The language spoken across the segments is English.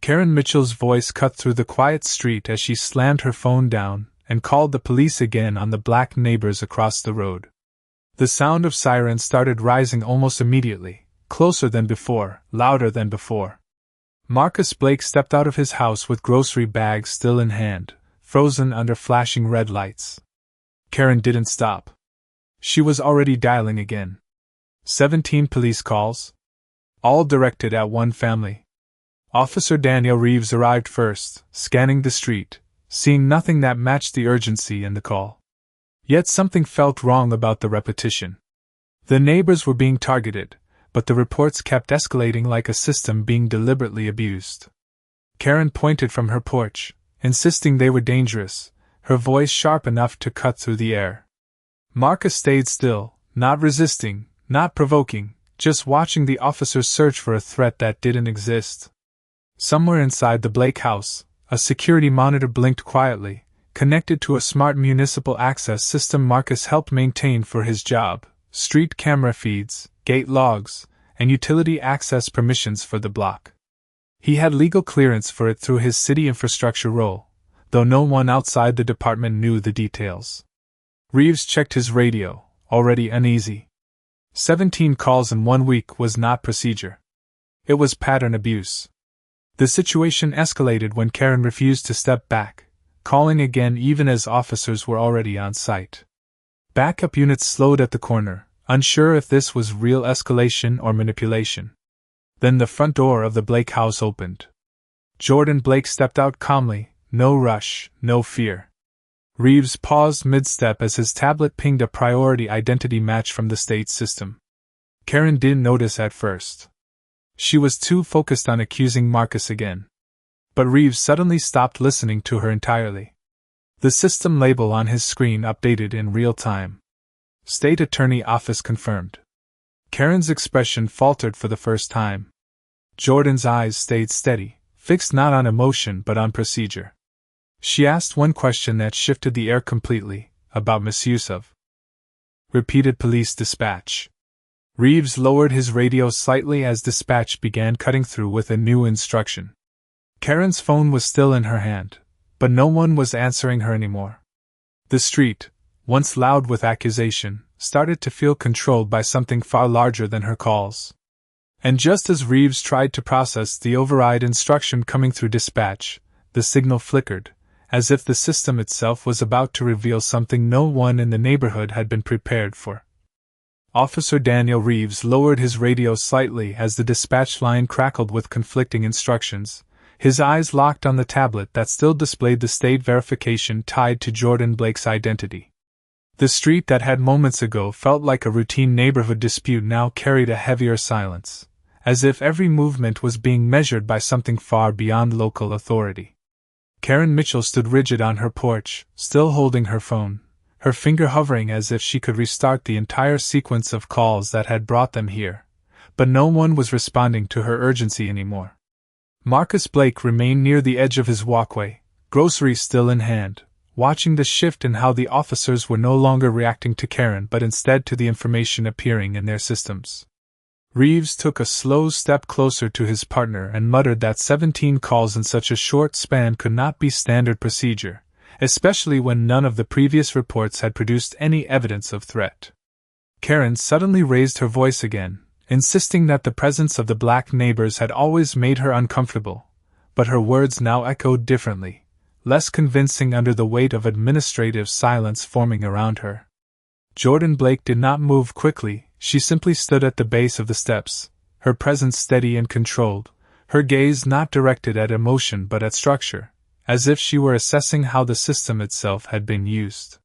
Karen Mitchell's voice cut through the quiet street as she slammed her phone down and called the police again on the black neighbors across the road. The sound of sirens started rising almost immediately, closer than before, louder than before. Marcus Blake stepped out of his house with grocery bags still in hand, frozen under flashing red lights. Karen didn't stop. She was already dialing again. 17 police calls, all directed at one family. Officer Daniel Reeves arrived first, scanning the street, seeing nothing that matched the urgency in the call. Yet something felt wrong about the repetition. The neighbors were being targeted, but the reports kept escalating like a system being deliberately abused. Karen pointed from her porch, insisting they were dangerous, her voice sharp enough to cut through the air. Marcus stayed still, not resisting, not provoking, just watching the officers search for a threat that didn't exist. Somewhere inside the Blake house, a security monitor blinked quietly, connected to a smart municipal access system Marcus helped maintain for his job, street camera feeds, gate logs, and utility access permissions for the block. He had legal clearance for it through his city infrastructure role, though no one outside the department knew the details. Reeves checked his radio, already uneasy. 17 calls in 1 week was not procedure. It was pattern abuse. The situation escalated when Karen refused to step back, calling again even as officers were already on site. Backup units slowed at the corner, unsure if this was real escalation or manipulation. Then the front door of the Blake house opened. Jordan Blake stepped out calmly, no rush, no fear. Reeves paused mid-step as his tablet pinged a priority identity match from the state system. Karen didn't notice at first. She was too focused on accusing Marcus again. But Reeves suddenly stopped listening to her entirely. The system label on his screen updated in real time. State Attorney Office confirmed. Karen's expression faltered for the first time. Jordan's eyes stayed steady, fixed not on emotion but on procedure. She asked one question that shifted the air completely, about misuse of. Repeated police dispatch. Reeves lowered his radio slightly as dispatch began cutting through with a new instruction. Karen's phone was still in her hand, but no one was answering her anymore. The street, once loud with accusation, started to feel controlled by something far larger than her calls. And just as Reeves tried to process the override instruction coming through dispatch, the signal flickered, as if the system itself was about to reveal something no one in the neighborhood had been prepared for. Officer Daniel Reeves lowered his radio slightly as the dispatch line crackled with conflicting instructions, his eyes locked on the tablet that still displayed the state verification tied to Jordan Blake's identity. The street that had moments ago felt like a routine neighborhood dispute now carried a heavier silence, as if every movement was being measured by something far beyond local authority. Karen Mitchell stood rigid on her porch, still holding her phone, her finger hovering as if she could restart the entire sequence of calls that had brought them here, but no one was responding to her urgency anymore. Marcus Blake remained near the edge of his walkway, groceries still in hand, watching the shift in how the officers were no longer reacting to Karen but instead to the information appearing in their systems. Reeves took a slow step closer to his partner and muttered that 17 calls in such a short span could not be standard procedure, especially when none of the previous reports had produced any evidence of threat. Karen suddenly raised her voice again, insisting that the presence of the black neighbors had always made her uncomfortable, but her words now echoed differently, less convincing under the weight of administrative silence forming around her. Jordan Blake did not move quickly, she simply stood at the base of the steps, her presence steady and controlled, her gaze not directed at emotion but at structure, as if she were assessing how the system itself had been used.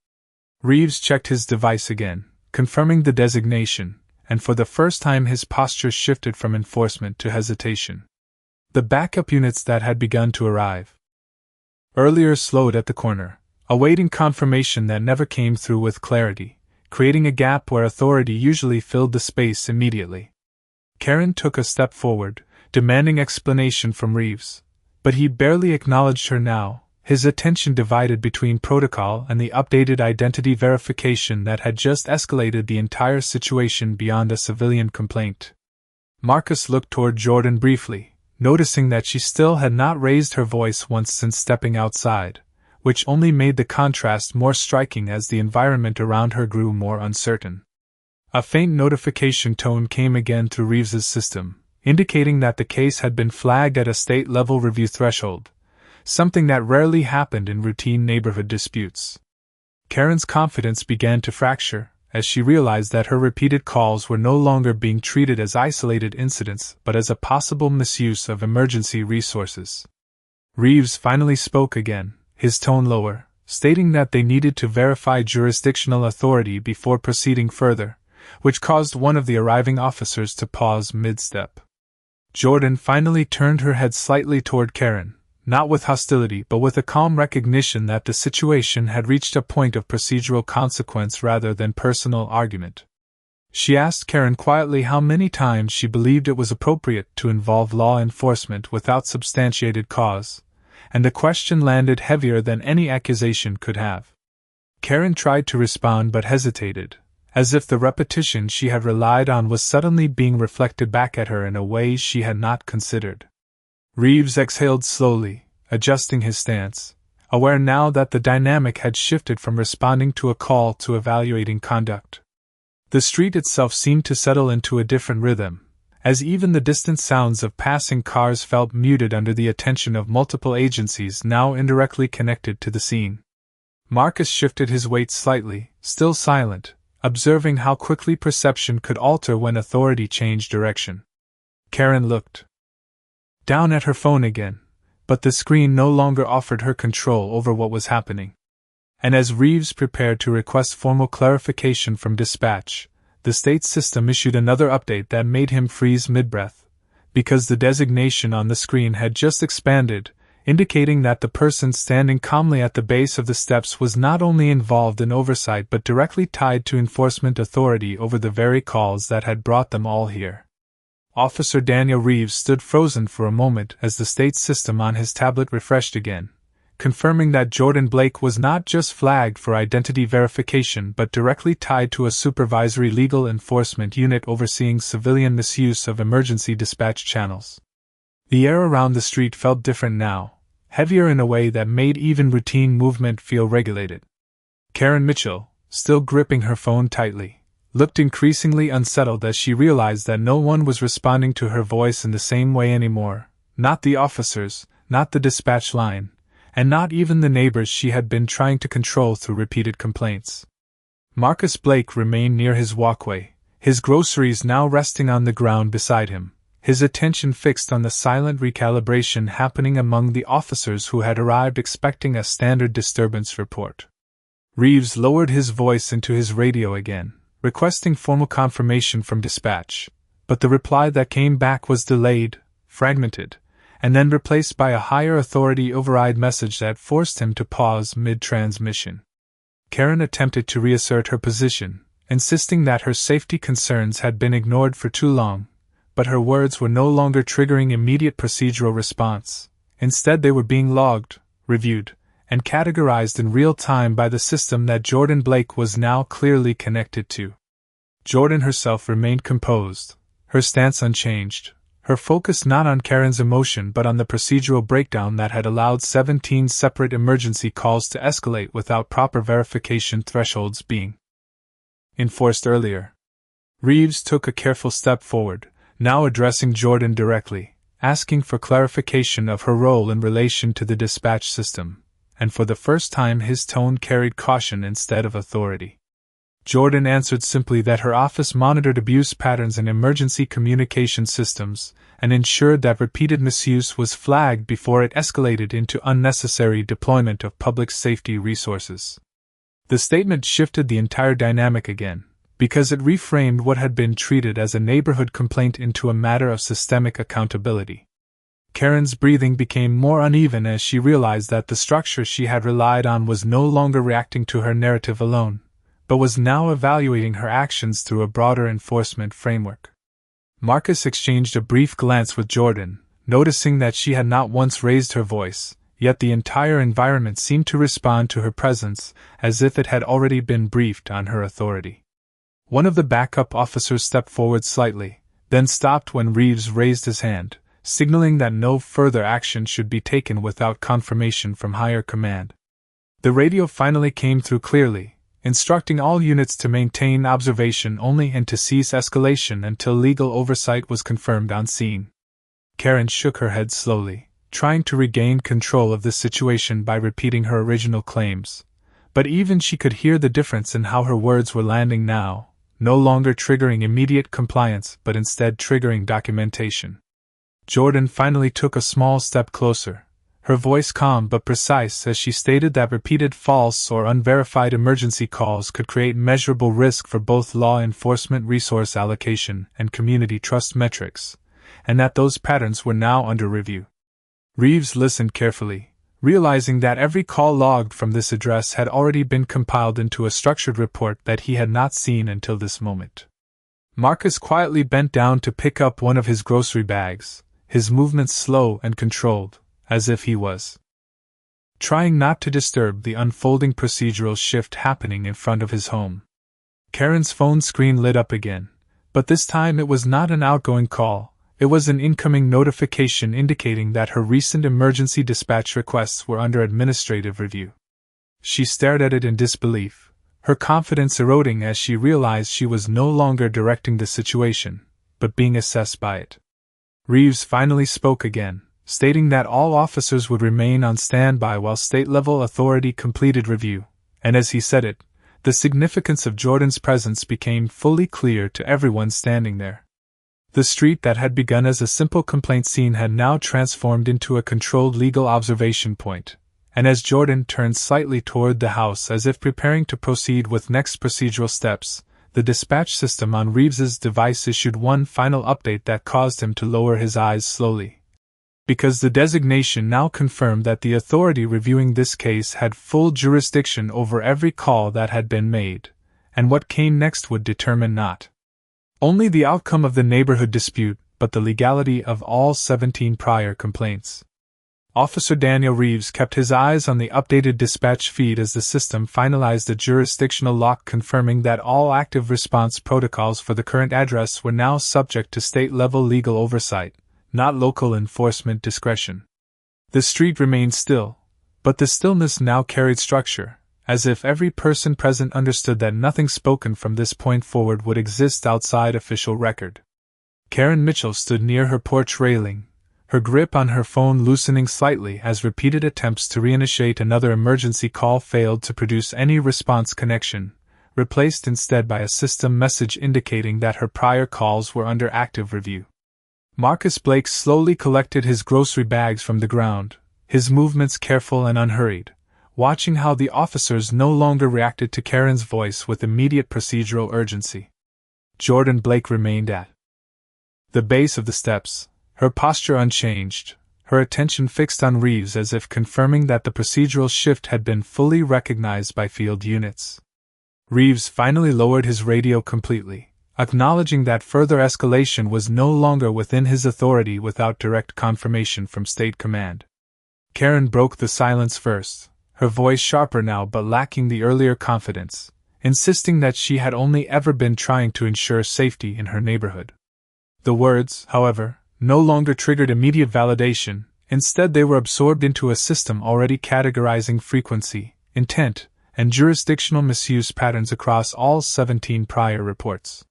Reeves checked his device again, confirming the designation, and for the first time his posture shifted from enforcement to hesitation. The backup units that had begun to arrive earlier slowed at the corner, awaiting confirmation that never came through with clarity, creating a gap where authority usually filled the space immediately. Karen took a step forward, demanding explanation from Reeves, but he barely acknowledged her now, his attention divided between protocol and the updated identity verification that had just escalated the entire situation beyond a civilian complaint. Marcus looked toward Jordan briefly, noticing that she still had not raised her voice once since stepping outside, which only made the contrast more striking as the environment around her grew more uncertain. A faint notification tone came again through Reeves's system, indicating that the case had been flagged at a state-level review threshold, something that rarely happened in routine neighborhood disputes. Karen's confidence began to fracture, as she realized that her repeated calls were no longer being treated as isolated incidents but as a possible misuse of emergency resources. Reeves finally spoke again, his tone lower, stating that they needed to verify jurisdictional authority before proceeding further, which caused one of the arriving officers to pause mid-step. Jordan finally turned her head slightly toward Karen, not with hostility but with a calm recognition that the situation had reached a point of procedural consequence rather than personal argument. She asked Karen quietly how many times she believed it was appropriate to involve law enforcement without substantiated cause, and the question landed heavier than any accusation could have. Karen tried to respond but hesitated, as if the repetition she had relied on was suddenly being reflected back at her in a way she had not considered. Reeves exhaled slowly, adjusting his stance, aware now that the dynamic had shifted from responding to a call to evaluating conduct. The street itself seemed to settle into a different rhythm, as even the distant sounds of passing cars felt muted under the attention of multiple agencies now indirectly connected to the scene. Marcus shifted his weight slightly, still silent, observing how quickly perception could alter when authority changed direction. Karen looked down at her phone again, but the screen no longer offered her control over what was happening. And as Reeves prepared to request formal clarification from dispatch, the state system issued another update that made him freeze mid-breath, because the designation on the screen had just expanded, indicating that the person standing calmly at the base of the steps was not only involved in oversight but directly tied to enforcement authority over the very calls that had brought them all here. Officer Daniel Reeves stood frozen for a moment as the state system on his tablet refreshed again, confirming that Jordan Blake was not just flagged for identity verification but directly tied to a supervisory legal enforcement unit overseeing civilian misuse of emergency dispatch channels. The air around the street felt different now, heavier in a way that made even routine movement feel regulated. Karen Mitchell, still gripping her phone tightly, looked increasingly unsettled as she realized that no one was responding to her voice in the same way anymore, not the officers, not the dispatch line, and not even the neighbors she had been trying to control through repeated complaints. Marcus Blake remained near his walkway, his groceries now resting on the ground beside him, his attention fixed on the silent recalibration happening among the officers who had arrived expecting a standard disturbance report. Reeves lowered his voice into his radio again, requesting formal confirmation from dispatch, but the reply that came back was delayed, fragmented, and then replaced by a higher authority override message that forced him to pause mid-transmission. Karen attempted to reassert her position, insisting that her safety concerns had been ignored for too long, but her words were no longer triggering immediate procedural response. Instead, they were being logged, reviewed, and categorized in real time by the system that Jordan Blake was now clearly connected to. Jordan herself remained composed, her stance unchanged, her focus not on Karen's emotion but on the procedural breakdown that had allowed 17 separate emergency calls to escalate without proper verification thresholds being enforced earlier. Reeves took a careful step forward, now addressing Jordan directly, asking for clarification of her role in relation to the dispatch system, and for the first time his tone carried caution instead of authority. Jordan answered simply that her office monitored abuse patterns in emergency communication systems and ensured that repeated misuse was flagged before it escalated into unnecessary deployment of public safety resources. The statement shifted the entire dynamic again, because it reframed what had been treated as a neighborhood complaint into a matter of systemic accountability. Karen's breathing became more uneven as she realized that the structure she had relied on was no longer reacting to her narrative alone, but was now evaluating her actions through a broader enforcement framework. Marcus exchanged a brief glance with Jordan, noticing that she had not once raised her voice, yet the entire environment seemed to respond to her presence as if it had already been briefed on her authority. One of the backup officers stepped forward slightly, then stopped when Reeves raised his hand, signaling that no further action should be taken without confirmation from higher command. The radio finally came through clearly, instructing all units to maintain observation only and to cease escalation until legal oversight was confirmed on scene. Karen shook her head slowly, trying to regain control of the situation by repeating her original claims, but even she could hear the difference in how her words were landing now, no longer triggering immediate compliance but instead triggering documentation. Jordan finally took a small step closer, her voice calm but precise as she stated that repeated false or unverified emergency calls could create measurable risk for both law enforcement resource allocation and community trust metrics, and that those patterns were now under review. Reeves listened carefully, realizing that every call logged from this address had already been compiled into a structured report that he had not seen until this moment. Marcus quietly bent down to pick up one of his grocery bags, his movements slow and controlled, as if he was trying not to disturb the unfolding procedural shift happening in front of his home. Karen's phone screen lit up again, but this time it was not an outgoing call, it was an incoming notification indicating that her recent emergency dispatch requests were under administrative review. She stared at it in disbelief, her confidence eroding as she realized she was no longer directing the situation, but being assessed by it. Reeves finally spoke again, stating that all officers would remain on standby while state-level authority completed review, and as he said it, the significance of Jordan's presence became fully clear to everyone standing there. The street that had begun as a simple complaint scene had now transformed into a controlled legal observation point, and as Jordan turned slightly toward the house as if preparing to proceed with next procedural steps, the dispatch system on Reeves's device issued one final update that caused him to lower his eyes slowly. Because the designation now confirmed that the authority reviewing this case had full jurisdiction over every call that had been made, and what came next would determine not only the outcome of the neighborhood dispute, but the legality of all 17 prior complaints. Officer Daniel Reeves kept his eyes on the updated dispatch feed as the system finalized a jurisdictional lock confirming that all active response protocols for the current address were now subject to state-level legal oversight, not local enforcement discretion. The street remained still, but the stillness now carried structure, as if every person present understood that nothing spoken from this point forward would exist outside official record. Karen Mitchell stood near her porch railing, her grip on her phone loosening slightly as repeated attempts to reinitiate another emergency call failed to produce any response connection, replaced instead by a system message indicating that her prior calls were under active review. Marcus Blake slowly collected his grocery bags from the ground, his movements careful and unhurried, watching how the officers no longer reacted to Karen's voice with immediate procedural urgency. Jordan Blake remained at the base of the steps, her posture unchanged, her attention fixed on Reeves as if confirming that the procedural shift had been fully recognized by field units. Reeves finally lowered his radio completely, acknowledging that further escalation was no longer within his authority without direct confirmation from State Command. Karen broke the silence first, her voice sharper now but lacking the earlier confidence, insisting that she had only ever been trying to ensure safety in her neighborhood. The words, however, no longer triggered immediate validation, instead they were absorbed into a system already categorizing frequency, intent, and jurisdictional misuse patterns across all 17 prior reports.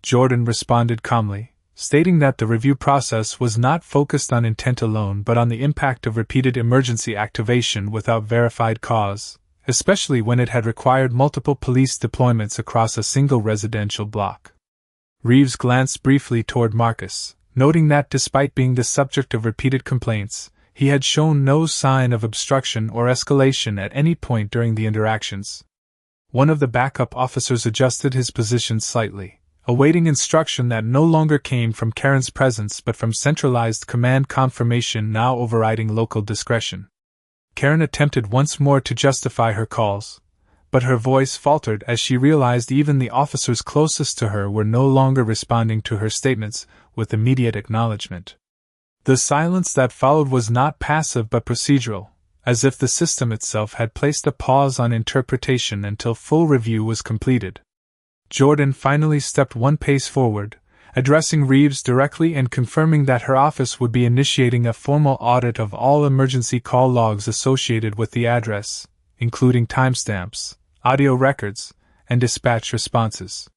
Jordan responded calmly, stating that the review process was not focused on intent alone but on the impact of repeated emergency activation without verified cause, especially when it had required multiple police deployments across a single residential block. Reeves glanced briefly toward Marcus, noting that despite being the subject of repeated complaints, he had shown no sign of obstruction or escalation at any point during the interactions. One of the backup officers adjusted his position slightly, awaiting instruction that no longer came from Karen's presence but from centralized command confirmation now overriding local discretion. Karen attempted once more to justify her calls, but her voice faltered as she realized even the officers closest to her were no longer responding to her statements with immediate acknowledgement. The silence that followed was not passive but procedural, as if the system itself had placed a pause on interpretation until full review was completed. Jordan finally stepped one pace forward, addressing Reeves directly and confirming that her office would be initiating a formal audit of all emergency call logs associated with the address, including timestamps, audio records, and dispatch responses.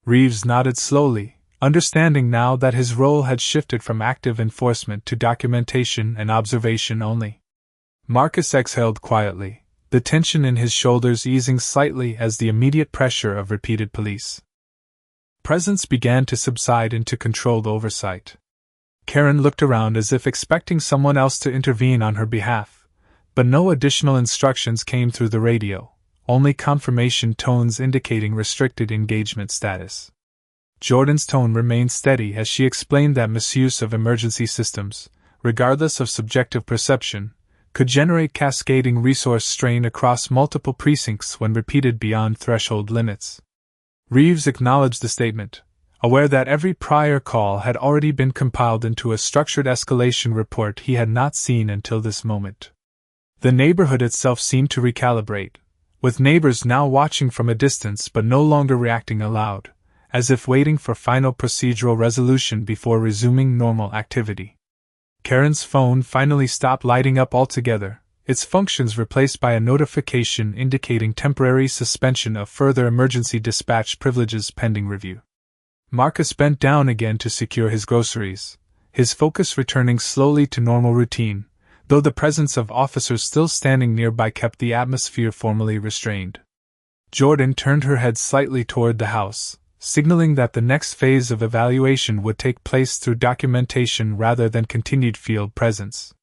Reeves nodded slowly, understanding now that his role had shifted from active enforcement to documentation and observation only. Marcus exhaled quietly, the tension in his shoulders easing slightly as the immediate pressure of repeated police presence began to subside into controlled oversight. Karen looked around as if expecting someone else to intervene on her behalf, but no additional instructions came through the radio, only confirmation tones indicating restricted engagement status. Jordan's tone remained steady as she explained that misuse of emergency systems, regardless of subjective perception, could generate cascading resource strain across multiple precincts when repeated beyond threshold limits. Reeves acknowledged the statement, aware that every prior call had already been compiled into a structured escalation report he had not seen until this moment. The neighborhood itself seemed to recalibrate, with neighbors now watching from a distance but no longer reacting aloud, as if waiting for final procedural resolution before resuming normal activity. Karen's phone finally stopped lighting up altogether, its functions replaced by a notification indicating temporary suspension of further emergency dispatch privileges pending review. Marcus bent down again to secure his groceries, his focus returning slowly to normal routine, though the presence of officers still standing nearby kept the atmosphere formally restrained. Jordan turned her head slightly toward the house, signaling that the next phase of evaluation would take place through documentation rather than continued field presence.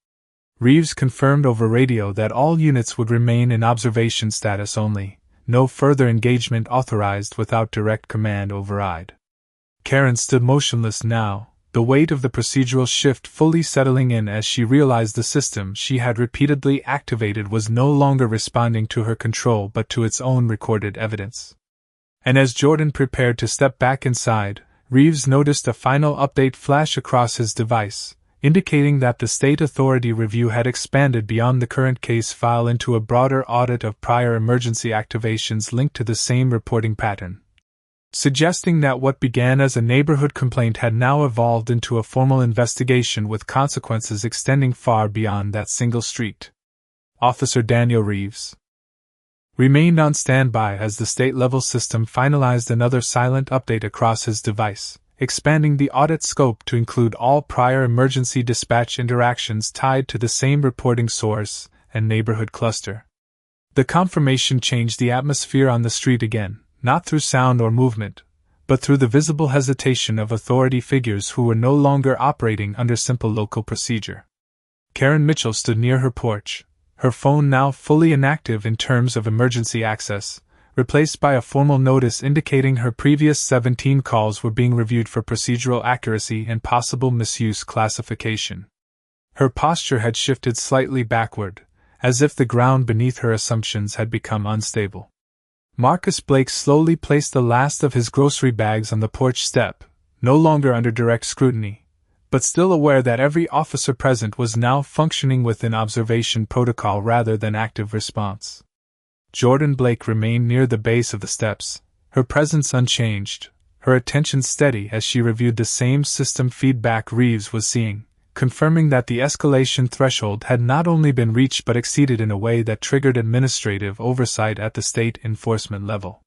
Reeves confirmed over radio that all units would remain in observation status only, no further engagement authorized without direct command override. Karen stood motionless now, the weight of the procedural shift fully settling in as she realized the system she had repeatedly activated was no longer responding to her control but to its own recorded evidence. And as Jordan prepared to step back inside, Reeves noticed a final update flash across his device, indicating that the state authority review had expanded beyond the current case file into a broader audit of prior emergency activations linked to the same reporting pattern, suggesting that what began as a neighborhood complaint had now evolved into a formal investigation with consequences extending far beyond that single street. Officer Daniel Reeves remained on standby as the state-level system finalized another silent update across his device, expanding the audit scope to include all prior emergency dispatch interactions tied to the same reporting source and neighborhood cluster. The confirmation changed the atmosphere on the street again, not through sound or movement, but through the visible hesitation of authority figures who were no longer operating under simple local procedure. Karen Mitchell stood near her porch, her phone now fully inactive in terms of emergency access, replaced by a formal notice indicating her previous 17 calls were being reviewed for procedural accuracy and possible misuse classification. Her posture had shifted slightly backward, as if the ground beneath her assumptions had become unstable. Marcus Blake slowly placed the last of his grocery bags on the porch step, no longer under direct scrutiny, but still aware that every officer present was now functioning within observation protocol rather than active response. Jordan Blake remained near the base of the steps, her presence unchanged, her attention steady as she reviewed the same system feedback Reeves was seeing, confirming that the escalation threshold had not only been reached but exceeded in a way that triggered administrative oversight at the state enforcement level.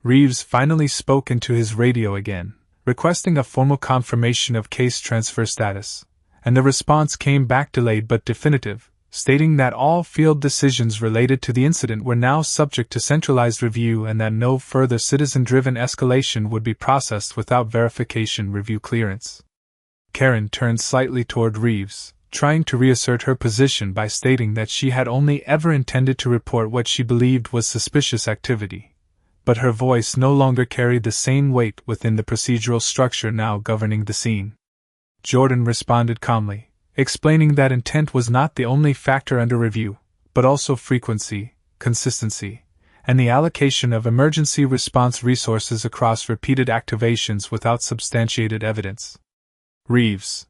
Reeves finally spoke into his radio again, requesting a formal confirmation of case transfer status, and the response came back delayed but definitive, stating that all field decisions related to the incident were now subject to centralized review and that no further citizen-driven escalation would be processed without verification review clearance. Karen turned slightly toward Reeves, trying to reassert her position by stating that she had only ever intended to report what she believed was suspicious activity, but her voice no longer carried the same weight within the procedural structure now governing the scene. Jordan responded calmly, explaining that intent was not the only factor under review, but also frequency, consistency, and the allocation of emergency response resources across repeated activations without substantiated evidence. Reeves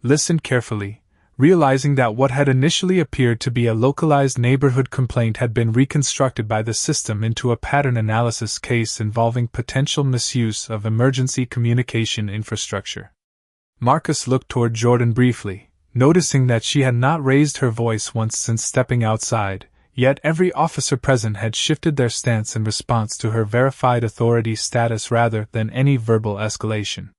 listened carefully, realizing that what had initially appeared to be a localized neighborhood complaint had been reconstructed by the system into a pattern analysis case involving potential misuse of emergency communication infrastructure. Marcus looked toward Jordan briefly, noticing that she had not raised her voice once since stepping outside, yet every officer present had shifted their stance in response to her verified authority status rather than any verbal escalation.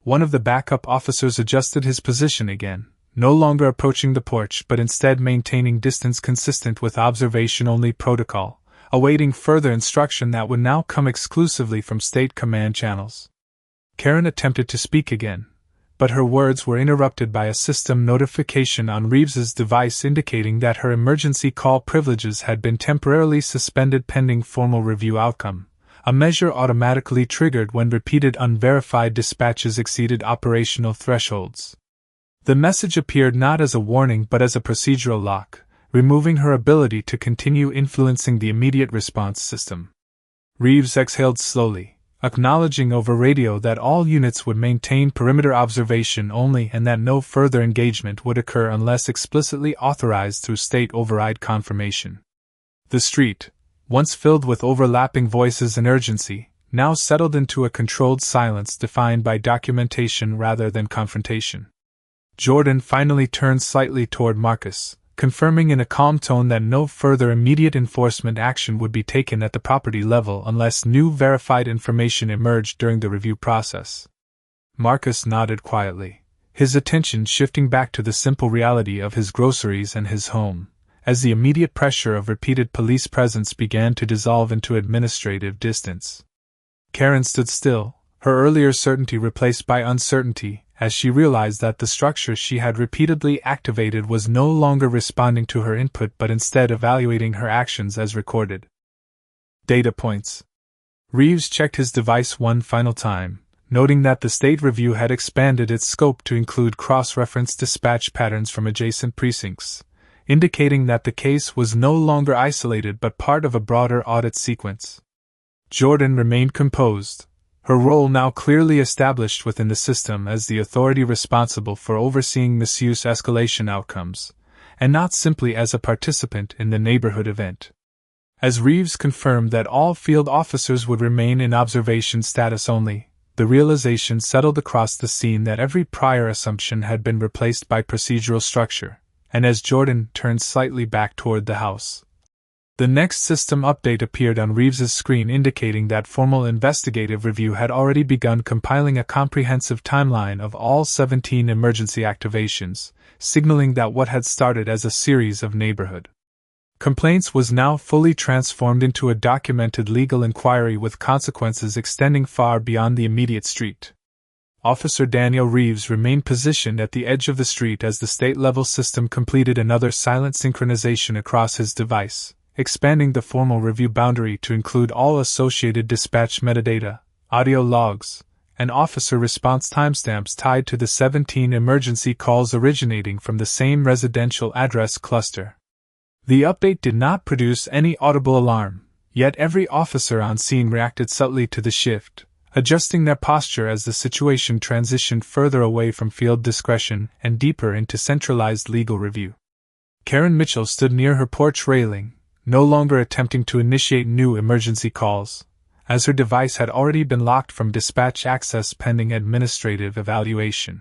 One of the backup officers adjusted his position again, no longer approaching the porch but instead maintaining distance consistent with observation-only protocol, awaiting further instruction that would now come exclusively from state command channels. Karen attempted to speak again, but her words were interrupted by a system notification on Reeves's device indicating that her emergency call privileges had been temporarily suspended pending formal review outcome, a measure automatically triggered when repeated unverified dispatches exceeded operational thresholds. The message appeared not as a warning but as a procedural lock, removing her ability to continue influencing the immediate response system. Reeves exhaled slowly, acknowledging over radio that all units would maintain perimeter observation only and that no further engagement would occur unless explicitly authorized through state override confirmation. The street, once filled with overlapping voices and urgency, now settled into a controlled silence defined by documentation rather than confrontation. Jordan finally turned slightly toward Marcus, confirming in a calm tone that no further immediate enforcement action would be taken at the property level unless new verified information emerged during the review process. Marcus nodded quietly, his attention shifting back to the simple reality of his groceries and his home, as the immediate pressure of repeated police presence began to dissolve into administrative distance. Karen stood still, her earlier certainty replaced by uncertainty, as she realized that the structure she had repeatedly activated was no longer responding to her input but instead evaluating her actions as recorded. Data points. Reeves checked his device one final time, noting that the state review had expanded its scope to include cross-reference dispatch patterns from adjacent precincts, indicating that the case was no longer isolated but part of a broader audit sequence. Jordan remained composed, her role now clearly established within the system as the authority responsible for overseeing misuse escalation outcomes, and not simply as a participant in the neighborhood event. As Reeves confirmed that all field officers would remain in observation status only, the realization settled across the scene that every prior assumption had been replaced by procedural structure, and as Jordan turned slightly back toward the house, the next system update appeared on Reeves's screen indicating that formal investigative review had already begun, compiling a comprehensive timeline of all 17 emergency activations, signaling that what had started as a series of neighborhood complaints was now fully transformed into a documented legal inquiry with consequences extending far beyond the immediate street. Officer Daniel Reeves remained positioned at the edge of the street as the state-level system completed another silent synchronization across his device, expanding the formal review boundary to include all associated dispatch metadata, audio logs, and officer response timestamps tied to the 17 emergency calls originating from the same residential address cluster. The update did not produce any audible alarm, yet every officer on scene reacted subtly to the shift, adjusting their posture as the situation transitioned further away from field discretion and deeper into centralized legal review. Karen Mitchell stood near her porch railing, no longer attempting to initiate new emergency calls, as her device had already been locked from dispatch access pending administrative evaluation.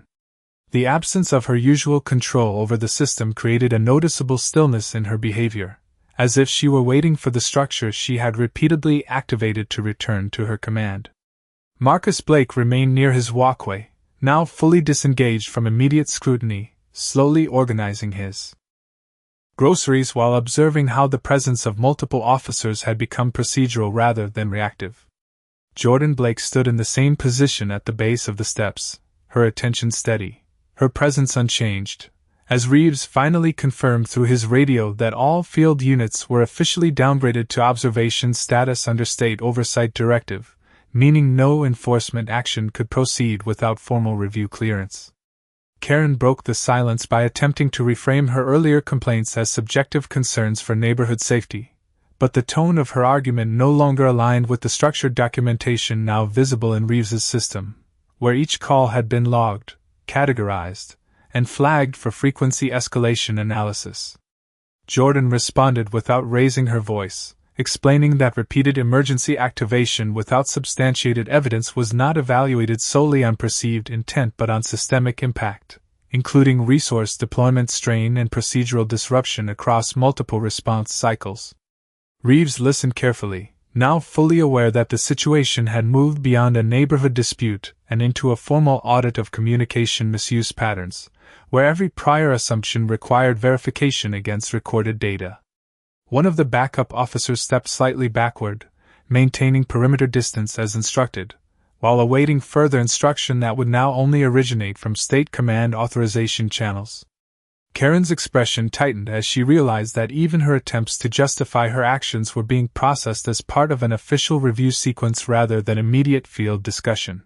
The absence of her usual control over the system created a noticeable stillness in her behavior, as if she were waiting for the structure she had repeatedly activated to return to her command. Marcus Blake remained near his walkway, now fully disengaged from immediate scrutiny, slowly organizing his groceries while observing how the presence of multiple officers had become procedural rather than reactive. Jordan Blake stood in the same position at the base of the steps, her attention steady, her presence unchanged, as Reeves finally confirmed through his radio that all field units were officially downgraded to observation status under state oversight directive, meaning no enforcement action could proceed without formal review clearance. Karen broke the silence by attempting to reframe her earlier complaints as subjective concerns for neighborhood safety, but the tone of her argument no longer aligned with the structured documentation now visible in Reeves's system, where each call had been logged, categorized, and flagged for frequency escalation analysis. Jordan responded without raising her voice, explaining that repeated emergency activation without substantiated evidence was not evaluated solely on perceived intent but on systemic impact, including resource deployment strain and procedural disruption across multiple response cycles. Reeves listened carefully, now fully aware that the situation had moved beyond a neighborhood dispute and into a formal audit of communication misuse patterns, where every prior assumption required verification against recorded data. One of the backup officers stepped slightly backward, maintaining perimeter distance as instructed, while awaiting further instruction that would now only originate from state command authorization channels. Karen's expression tightened as she realized that even her attempts to justify her actions were being processed as part of an official review sequence rather than immediate field discussion.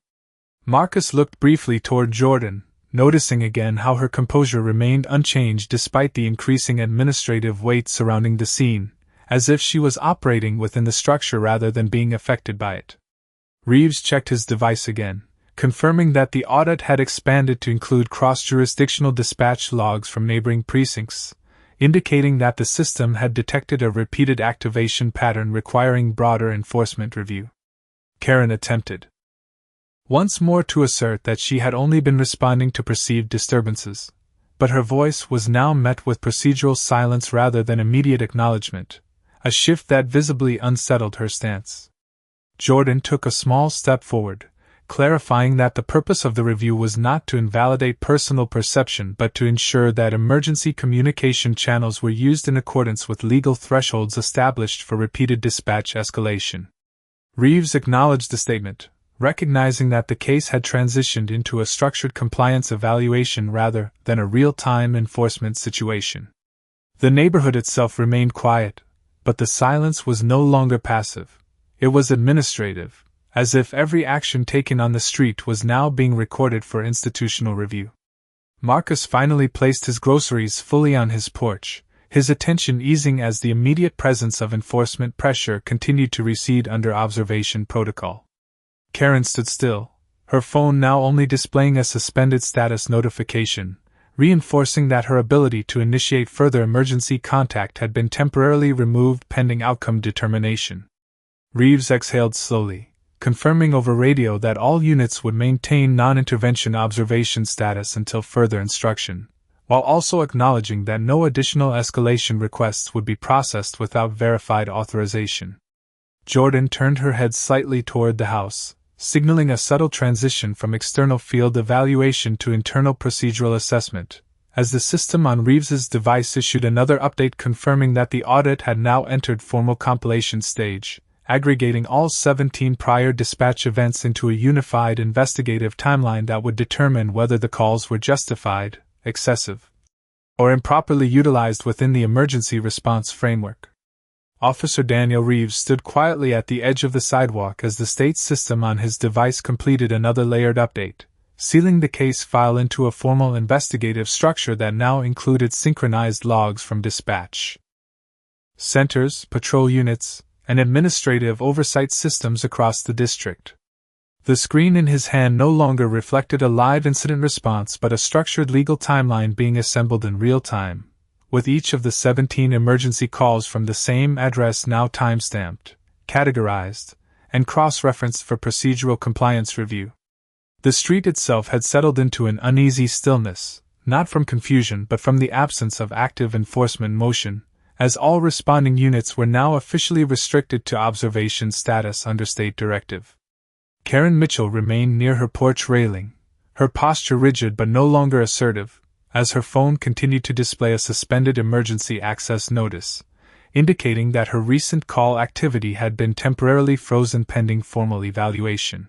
Marcus looked briefly toward Jordan, noticing again how her composure remained unchanged despite the increasing administrative weight surrounding the scene, as if she was operating within the structure rather than being affected by it. Reeves checked his device again, confirming that the audit had expanded to include cross-jurisdictional dispatch logs from neighboring precincts, indicating that the system had detected a repeated activation pattern requiring broader enforcement review. Karen attempted once more to assert that she had only been responding to perceived disturbances, but her voice was now met with procedural silence rather than immediate acknowledgement, a shift that visibly unsettled her stance. Jordan took a small step forward, clarifying that the purpose of the review was not to invalidate personal perception but to ensure that emergency communication channels were used in accordance with legal thresholds established for repeated dispatch escalation. Reeves acknowledged the statement, recognizing that the case had transitioned into a structured compliance evaluation rather than a real-time enforcement situation. The neighborhood itself remained quiet, but the silence was no longer passive. It was administrative, as if every action taken on the street was now being recorded for institutional review. Marcus finally placed his groceries fully on his porch, his attention easing as the immediate presence of enforcement pressure continued to recede under observation protocol. Karen stood still, her phone now only displaying a suspended status notification, reinforcing that her ability to initiate further emergency contact had been temporarily removed pending outcome determination. Reeves exhaled slowly, confirming over radio that all units would maintain non-intervention observation status until further instruction, while also acknowledging that no additional escalation requests would be processed without verified authorization. Jordan turned her head slightly toward the house, signaling a subtle transition from external field evaluation to internal procedural assessment, as the system on Reeves's device issued another update confirming that the audit had now entered formal compilation stage, aggregating all 17 prior dispatch events into a unified investigative timeline that would determine whether the calls were justified, excessive, or improperly utilized within the emergency response framework. Officer Daniel Reeves stood quietly at the edge of the sidewalk as the state system on his device completed another layered update, sealing the case file into a formal investigative structure that now included synchronized logs from dispatch centers, patrol units, and administrative oversight systems across the district. The screen in his hand no longer reflected a live incident response but a structured legal timeline being assembled in real time, with each of the 17 emergency calls from the same address now time-stamped, categorized, and cross-referenced for procedural compliance review. The street itself had settled into an uneasy stillness, not from confusion but from the absence of active enforcement motion, as all responding units were now officially restricted to observation status under state directive. Karen Mitchell remained near her porch railing, her posture rigid but no longer assertive, as her phone continued to display a suspended emergency access notice, indicating that her recent call activity had been temporarily frozen pending formal evaluation.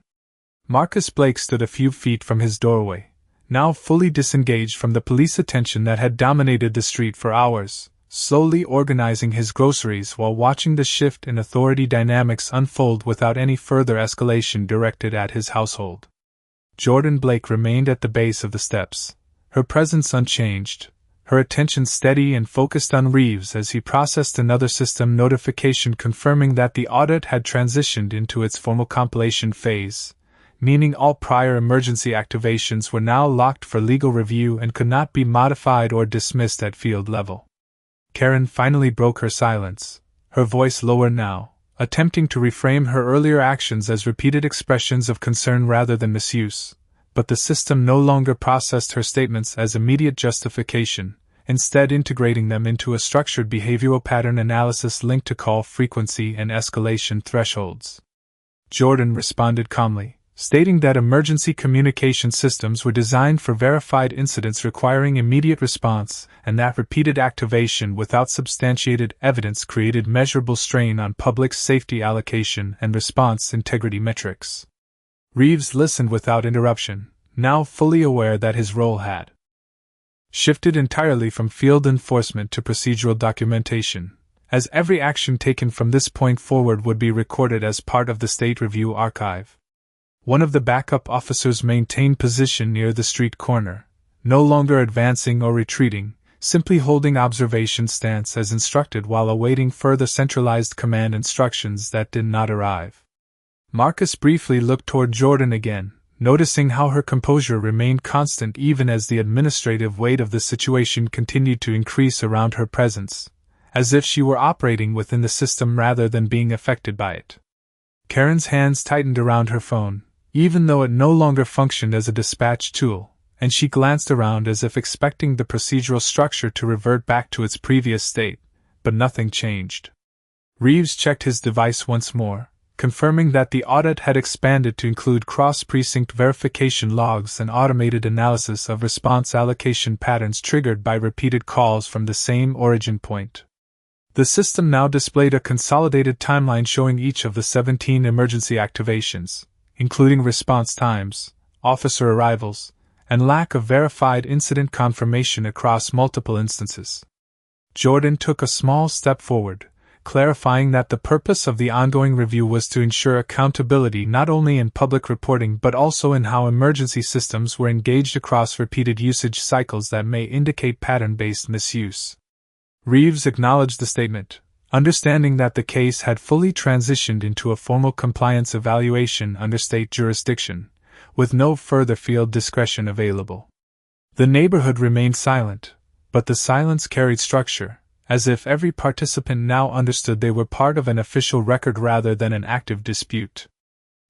Marcus Blake stood a few feet from his doorway, now fully disengaged from the police attention that had dominated the street for hours, slowly organizing his groceries while watching the shift in authority dynamics unfold without any further escalation directed at his household. Jordan Blake remained at the base of the steps, her presence unchanged, her attention steady and focused on Reeves as he processed another system notification confirming that the audit had transitioned into its formal compilation phase, meaning all prior emergency activations were now locked for legal review and could not be modified or dismissed at field level. Karen finally broke her silence, her voice lower now, attempting to reframe her earlier actions as repeated expressions of concern rather than misuse, but the system no longer processed her statements as immediate justification, instead integrating them into a structured behavioral pattern analysis linked to call frequency and escalation thresholds. Jordan responded calmly, stating that emergency communication systems were designed for verified incidents requiring immediate response, and that repeated activation without substantiated evidence created measurable strain on public safety allocation and response integrity metrics. Reeves listened without interruption, now fully aware that his role had shifted entirely from field enforcement to procedural documentation, as every action taken from this point forward would be recorded as part of the State Review Archive. One of the backup officers maintained position near the street corner, no longer advancing or retreating, simply holding observation stance as instructed while awaiting further centralized command instructions that did not arrive. Marcus briefly looked toward Jordan again, noticing how her composure remained constant even as the administrative weight of the situation continued to increase around her presence, as if she were operating within the system rather than being affected by it. Karen's hands tightened around her phone, even though it no longer functioned as a dispatch tool, and she glanced around as if expecting the procedural structure to revert back to its previous state, but nothing changed. Reeves checked his device once more, confirming that the audit had expanded to include cross-precinct verification logs and automated analysis of response allocation patterns triggered by repeated calls from the same origin point. The system now displayed a consolidated timeline showing each of the 17 emergency activations, including response times, officer arrivals, and lack of verified incident confirmation across multiple instances. Jordan took a small step forward, clarifying that the purpose of the ongoing review was to ensure accountability not only in public reporting but also in how emergency systems were engaged across repeated usage cycles that may indicate pattern-based misuse. Reeves acknowledged the statement, understanding that the case had fully transitioned into a formal compliance evaluation under state jurisdiction, with no further field discretion available. The neighborhood remained silent, but the silence carried structure, as if every participant now understood they were part of an official record rather than an active dispute.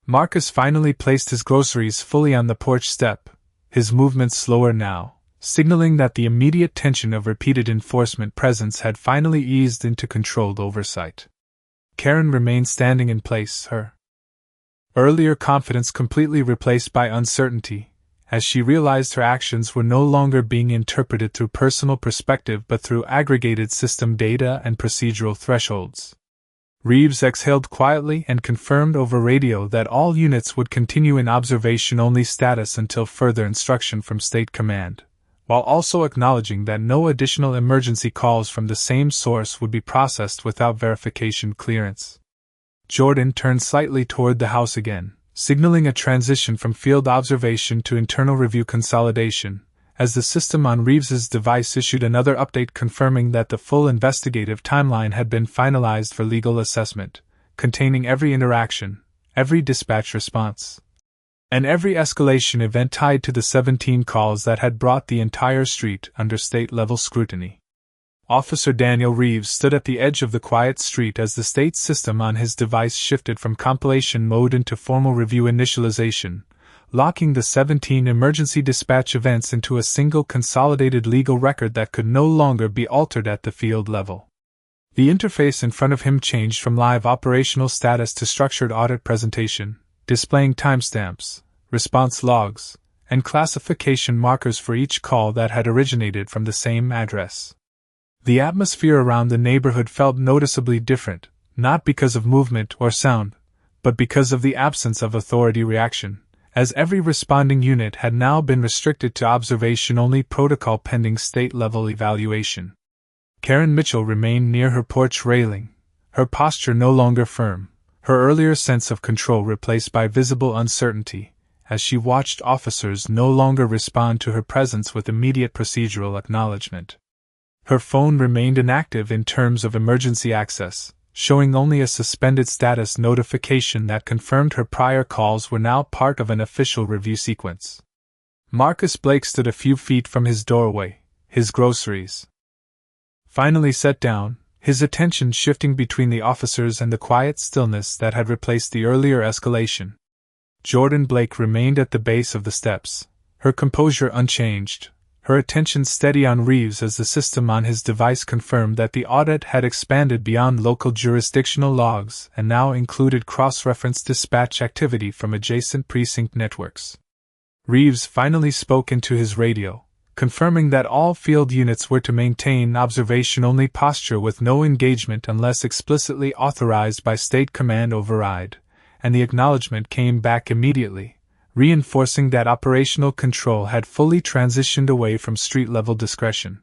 Marcus finally placed his groceries fully on the porch step, his movements slower now, signaling that the immediate tension of repeated enforcement presence had finally eased into controlled oversight. Karen remained standing in place, her earlier confidence completely replaced by uncertainty, as she realized her actions were no longer being interpreted through personal perspective but through aggregated system data and procedural thresholds. Reeves exhaled quietly and confirmed over radio that all units would continue in observation-only status until further instruction from State Command, while also acknowledging that no additional emergency calls from the same source would be processed without verification clearance. Jordan turned slightly toward the house again, signaling a transition from field observation to internal review consolidation, as the system on Reeves's device issued another update confirming that the full investigative timeline had been finalized for legal assessment, containing every interaction, every dispatch response, and every escalation event tied to the 17 calls that had brought the entire street under state-level scrutiny. Officer Daniel Reeves stood at the edge of the quiet street as the state system on his device shifted from compilation mode into formal review initialization, locking the 17 emergency dispatch events into a single consolidated legal record that could no longer be altered at the field level. The interface in front of him changed from live operational status to structured audit presentation, displaying timestamps, response logs, and classification markers for each call that had originated from the same address. The atmosphere around the neighborhood felt noticeably different, not because of movement or sound, but because of the absence of authority reaction, as every responding unit had now been restricted to observation-only protocol pending state-level evaluation. Karen Mitchell remained near her porch railing, her posture no longer firm, her earlier sense of control replaced by visible uncertainty, as she watched officers no longer respond to her presence with immediate procedural acknowledgement. Her phone remained inactive in terms of emergency access, showing only a suspended status notification that confirmed her prior calls were now part of an official review sequence. Marcus Blake stood a few feet from his doorway, his groceries finally set down, his attention shifting between the officers and the quiet stillness that had replaced the earlier escalation. Jordan Blake remained at the base of the steps, her composure unchanged, her attention steady on Reeves as the system on his device confirmed that the audit had expanded beyond local jurisdictional logs and now included cross-reference dispatch activity from adjacent precinct networks. Reeves finally spoke into his radio, confirming that all field units were to maintain observation-only posture with no engagement unless explicitly authorized by state command override, and the acknowledgement came back immediately, reinforcing that operational control had fully transitioned away from street-level discretion.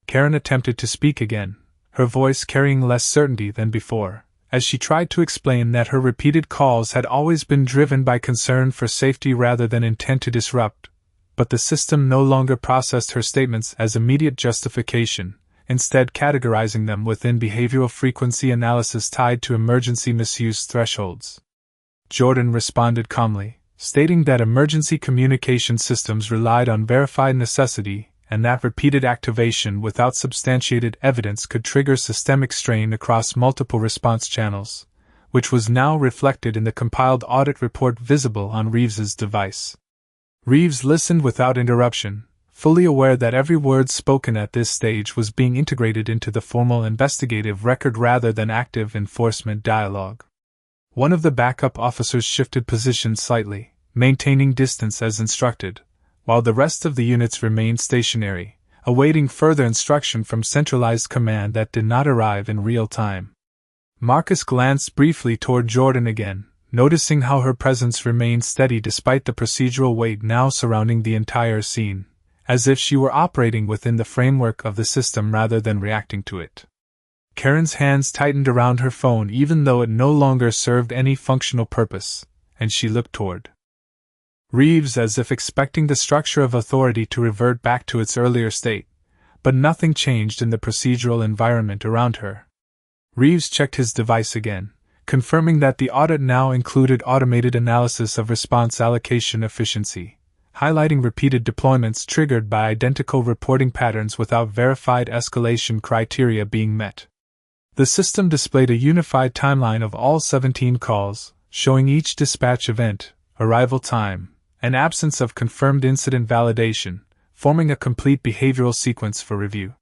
Karen attempted to speak again, her voice carrying less certainty than before, as she tried to explain that her repeated calls had always been driven by concern for safety rather than intent to disrupt, but the system no longer processed her statements as immediate justification, instead categorizing them within behavioral frequency analysis tied to emergency misuse thresholds. Jordan responded calmly, stating that emergency communication systems relied on verified necessity and that repeated activation without substantiated evidence could trigger systemic strain across multiple response channels, which was now reflected in the compiled audit report visible on Reeves's device. Reeves listened without interruption, fully aware that every word spoken at this stage was being integrated into the formal investigative record rather than active enforcement dialogue. One of the backup officers shifted position slightly, maintaining distance as instructed, while the rest of the units remained stationary, awaiting further instruction from centralized command that did not arrive in real time. Marcus glanced briefly toward Jordan again, noticing how her presence remained steady despite the procedural weight now surrounding the entire scene, as if she were operating within the framework of the system rather than reacting to it. Karen's hands tightened around her phone even though it no longer served any functional purpose, and she looked toward Reeves as if expecting the structure of authority to revert back to its earlier state, but nothing changed in the procedural environment around her. Reeves checked his device again, confirming that the audit now included automated analysis of response allocation efficiency, highlighting repeated deployments triggered by identical reporting patterns without verified escalation criteria being met. The system displayed a unified timeline of all 17 calls, showing each dispatch event, arrival time, and absence of confirmed incident validation, forming a complete behavioral sequence for review.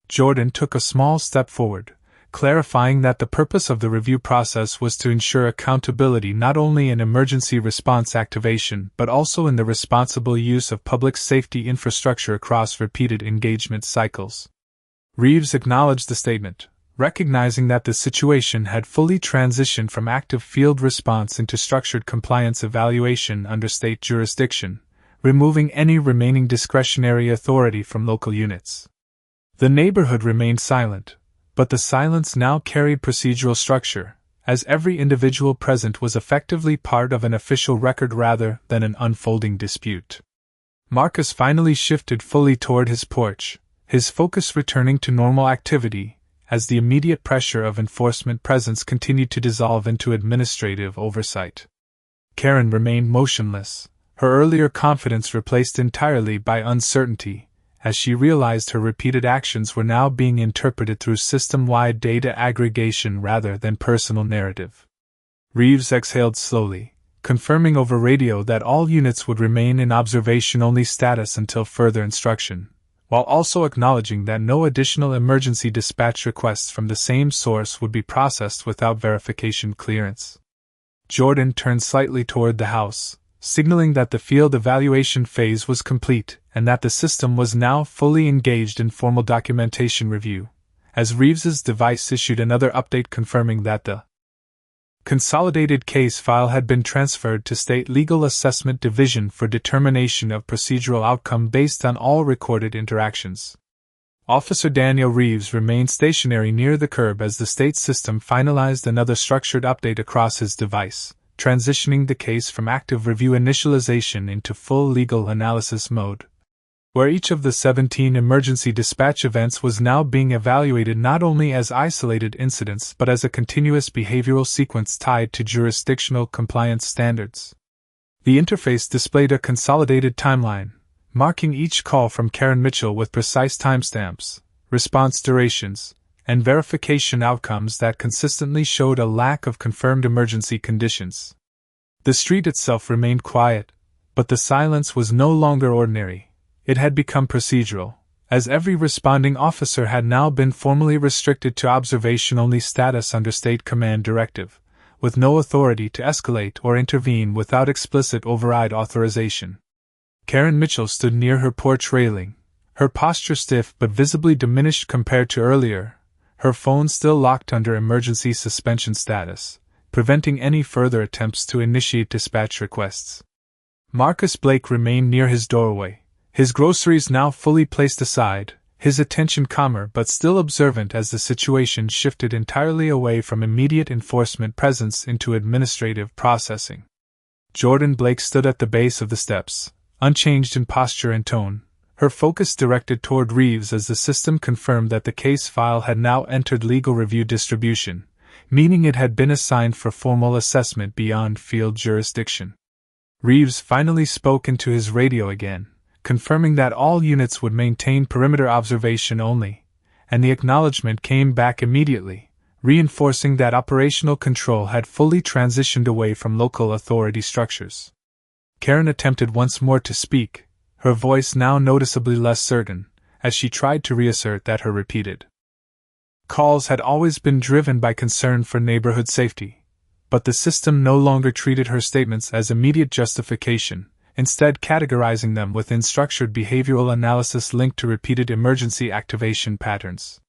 Jordan took a small step forward, clarifying that the purpose of the review process was to ensure accountability not only in emergency response activation but also in the responsible use of public safety infrastructure across repeated engagement cycles. Reeves acknowledged the statement, recognizing that the situation had fully transitioned from active field response into structured compliance evaluation under state jurisdiction, removing any remaining discretionary authority from local units. The neighborhood remained silent, but the silence now carried procedural structure, as every individual present was effectively part of an official record rather than an unfolding dispute. Marcus finally shifted fully toward his porch, his focus returning to normal activity, as the immediate pressure of enforcement presence continued to dissolve into administrative oversight. Karen remained motionless, her earlier confidence replaced entirely by uncertainty, as she realized her repeated actions were now being interpreted through system-wide data aggregation rather than personal narrative. Reeves exhaled slowly, confirming over radio that all units would remain in observation-only status until further instruction, while also acknowledging that no additional emergency dispatch requests from the same source would be processed without verification clearance. Jordan turned slightly toward the house, signaling that the field evaluation phase was complete and that the system was now fully engaged in formal documentation review, as Reeves's device issued another update confirming that the consolidated case file had been transferred to State Legal Assessment Division for determination of procedural outcome based on all recorded interactions. Officer Daniel Reeves remained stationary near the curb as the state system finalized another structured update across his device, transitioning the case from active review initialization into full legal analysis mode. where each of the 17 emergency dispatch events was now being evaluated not only as isolated incidents but as a continuous behavioral sequence tied to jurisdictional compliance standards. The interface displayed a consolidated timeline, marking each call from Karen Mitchell with precise timestamps, response durations, and verification outcomes that consistently showed a lack of confirmed emergency conditions. The street itself remained quiet, but the silence was no longer ordinary. It had become procedural, as every responding officer had now been formally restricted to observation-only status under state command directive, with no authority to escalate or intervene without explicit override authorization. Karen Mitchell stood near her porch railing, her posture stiff but visibly diminished compared to earlier, her phone still locked under emergency suspension status, preventing any further attempts to initiate dispatch requests. Marcus Blake remained near his doorway, his groceries now fully placed aside, his attention calmer but still observant as the situation shifted entirely away from immediate enforcement presence into administrative processing. Jordan Blake stood at the base of the steps, unchanged in posture and tone, her focus directed toward Reeves as the system confirmed that the case file had now entered legal review distribution, meaning it had been assigned for formal assessment beyond field jurisdiction. Reeves finally spoke into his radio again, confirming that all units would maintain perimeter observation only, and the acknowledgement came back immediately, reinforcing that operational control had fully transitioned away from local authority structures. Karen attempted once more to speak, her voice now noticeably less certain, as she tried to reassert that her repeated calls had always been driven by concern for neighborhood safety, but the system no longer treated her statements as immediate justification, instead categorizing them within structured behavioral analysis linked to repeated emergency activation patterns.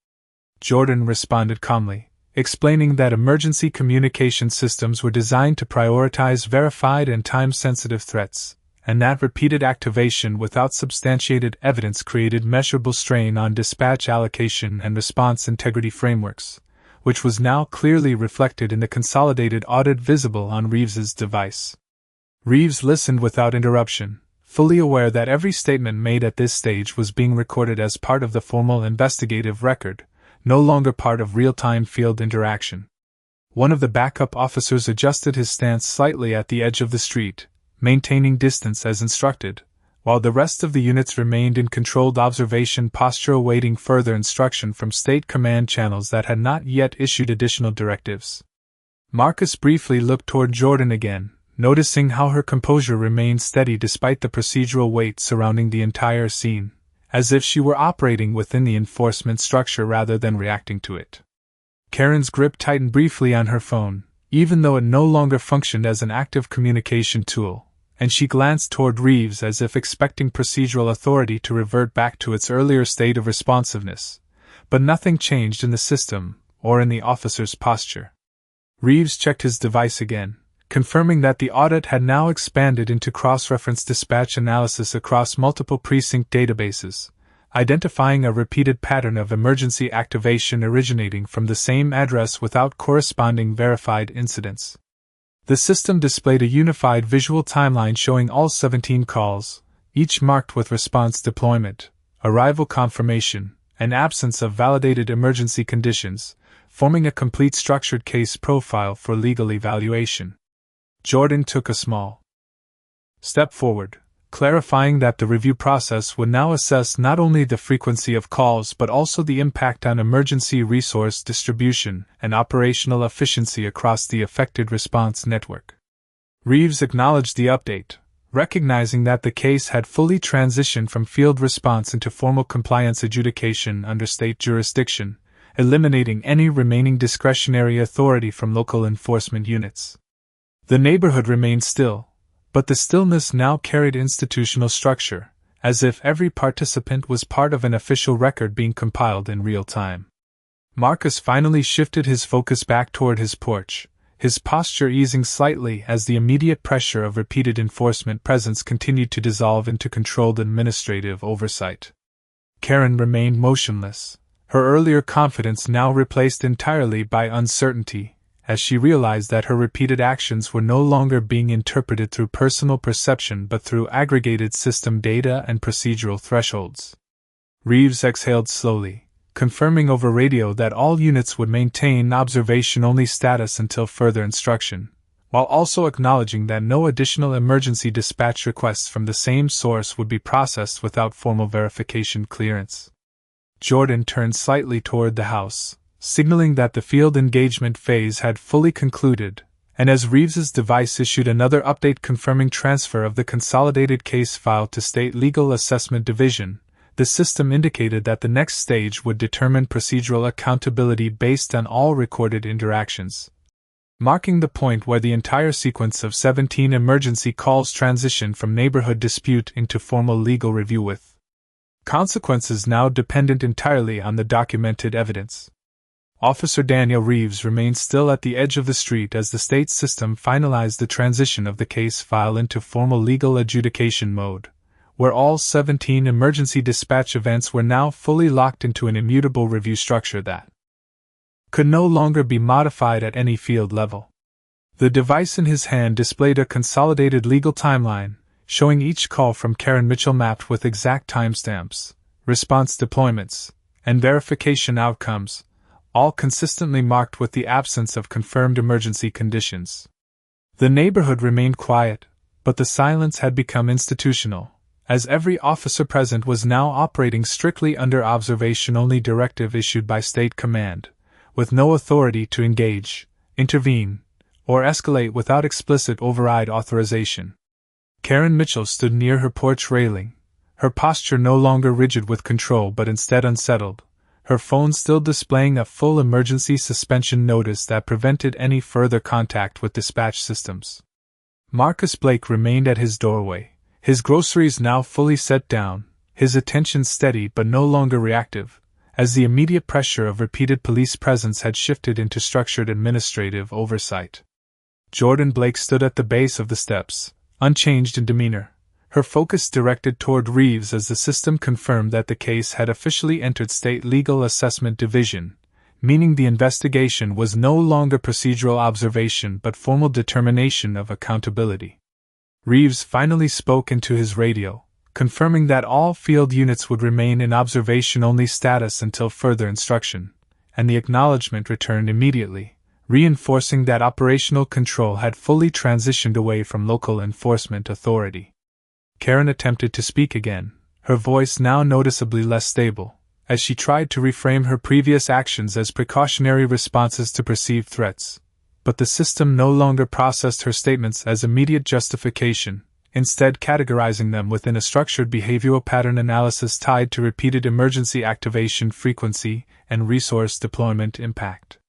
Jordan responded calmly, explaining that emergency communication systems were designed to prioritize verified and time-sensitive threats, and that repeated activation without substantiated evidence created measurable strain on dispatch allocation and response integrity frameworks, which was now clearly reflected in the consolidated audit visible on Reeves's device. Reeves listened without interruption, fully aware that every statement made at this stage was being recorded as part of the formal investigative record, no longer part of real-time field interaction. One of the backup officers adjusted his stance slightly at the edge of the street, maintaining distance as instructed, while the rest of the units remained in controlled observation posture awaiting further instruction from state command channels that had not yet issued additional directives. Marcus briefly looked toward Jordan again, noticing how her composure remained steady despite the procedural weight surrounding the entire scene, as if she were operating within the enforcement structure rather than reacting to it. Karen's grip tightened briefly on her phone, even though it no longer functioned as an active communication tool, and she glanced toward Reeves as if expecting procedural authority to revert back to its earlier state of responsiveness, but nothing changed in the system or in the officer's posture. Reeves checked his device again, confirming that the audit had now expanded into cross-reference dispatch analysis across multiple precinct databases, identifying a repeated pattern of emergency activation originating from the same address without corresponding verified incidents. The system displayed a unified visual timeline showing all 17 calls, each marked with response deployment, arrival confirmation, and absence of validated emergency conditions, forming a complete structured case profile for legal evaluation. Jordan took a small step forward, clarifying that the review process would now assess not only the frequency of calls but also the impact on emergency resource distribution and operational efficiency across the affected response network. Reeves acknowledged the update, recognizing that the case had fully transitioned from field response into formal compliance adjudication under state jurisdiction, eliminating any remaining discretionary authority from local enforcement units. The neighborhood remained still, but the stillness now carried institutional structure, as if every participant was part of an official record being compiled in real time. Marcus finally shifted his focus back toward his porch, his posture easing slightly as the immediate pressure of repeated enforcement presence continued to dissolve into controlled administrative oversight. Karen remained motionless, her earlier confidence now replaced entirely by uncertainty, as she realized that her repeated actions were no longer being interpreted through personal perception but through aggregated system data and procedural thresholds. Reeves exhaled slowly, confirming over radio that all units would maintain observation-only status until further instruction, while also acknowledging that no additional emergency dispatch requests from the same source would be processed without formal verification clearance. Jordan turned slightly toward the house, signaling that the field engagement phase had fully concluded, and as Reeves's device issued another update confirming transfer of the consolidated case file to State Legal Assessment Division, the system indicated that the next stage would determine procedural accountability based on all recorded interactions, marking the point where the entire sequence of 17 emergency calls transitioned from neighborhood dispute into formal legal review with consequences now dependent entirely on the documented evidence. Officer Daniel Reeves remained still at the edge of the street as the state system finalized the transition of the case file into formal legal adjudication mode, where all 17 emergency dispatch events were now fully locked into an immutable review structure that could no longer be modified at any field level. The device in his hand displayed a consolidated legal timeline, showing each call from Karen Mitchell mapped with exact timestamps, response deployments, and verification outcomes, all consistently marked with the absence of confirmed emergency conditions. The neighborhood remained quiet, but the silence had become institutional, as every officer present was now operating strictly under observation-only directive issued by State Command, with no authority to engage, intervene, or escalate without explicit override authorization. Karen Mitchell stood near her porch railing, her posture no longer rigid with control but instead unsettled, her phone still displaying a full emergency suspension notice that prevented any further contact with dispatch systems. Marcus Blake remained at his doorway, his groceries now fully set down, his attention steady but no longer reactive, as the immediate pressure of repeated police presence had shifted into structured administrative oversight. Jordan Blake stood at the base of the steps, unchanged in demeanor, her focus directed toward Reeves as the system confirmed that the case had officially entered State Legal Assessment Division, meaning the investigation was no longer procedural observation but formal determination of accountability. Reeves finally spoke into his radio, confirming that all field units would remain in observation-only status until further instruction, and the acknowledgement returned immediately, reinforcing that operational control had fully transitioned away from local enforcement authority. Karen attempted to speak again, her voice now noticeably less stable, as she tried to reframe her previous actions as precautionary responses to perceived threats, but the system no longer processed her statements as immediate justification, instead categorizing them within a structured behavioral pattern analysis tied to repeated emergency activation frequency and resource deployment impact.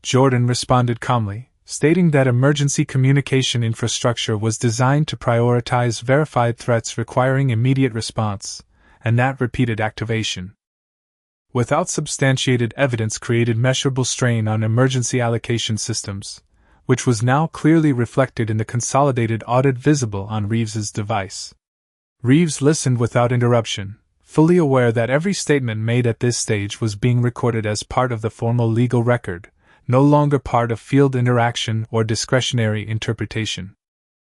Jordan responded calmly, stating that emergency communication infrastructure was designed to prioritize verified threats requiring immediate response, and that repeated activation without substantiated evidence created measurable strain on emergency allocation systems, which was now clearly reflected in the consolidated audit visible on Reeves's device. Reeves listened without interruption, fully aware that every statement made at this stage was being recorded as part of the formal legal record, no longer part of field interaction or discretionary interpretation.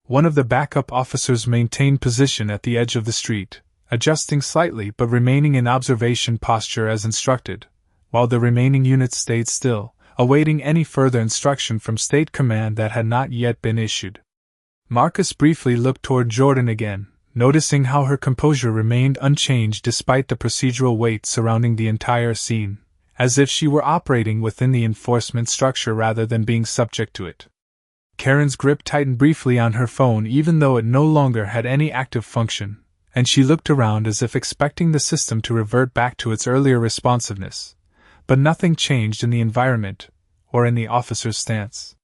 One of the backup officers maintained position at the edge of the street, adjusting slightly but remaining in observation posture as instructed, while the remaining units stayed still, awaiting any further instruction from State Command that had not yet been issued. Marcus briefly looked toward Jordan again, noticing how her composure remained unchanged despite the procedural weight surrounding the entire scene, as if she were operating within the enforcement structure rather than being subject to it. Karen's grip tightened briefly on her phone even though it no longer had any active function, and she looked around as if expecting the system to revert back to its earlier responsiveness, but nothing changed in the environment or in the officer's stance.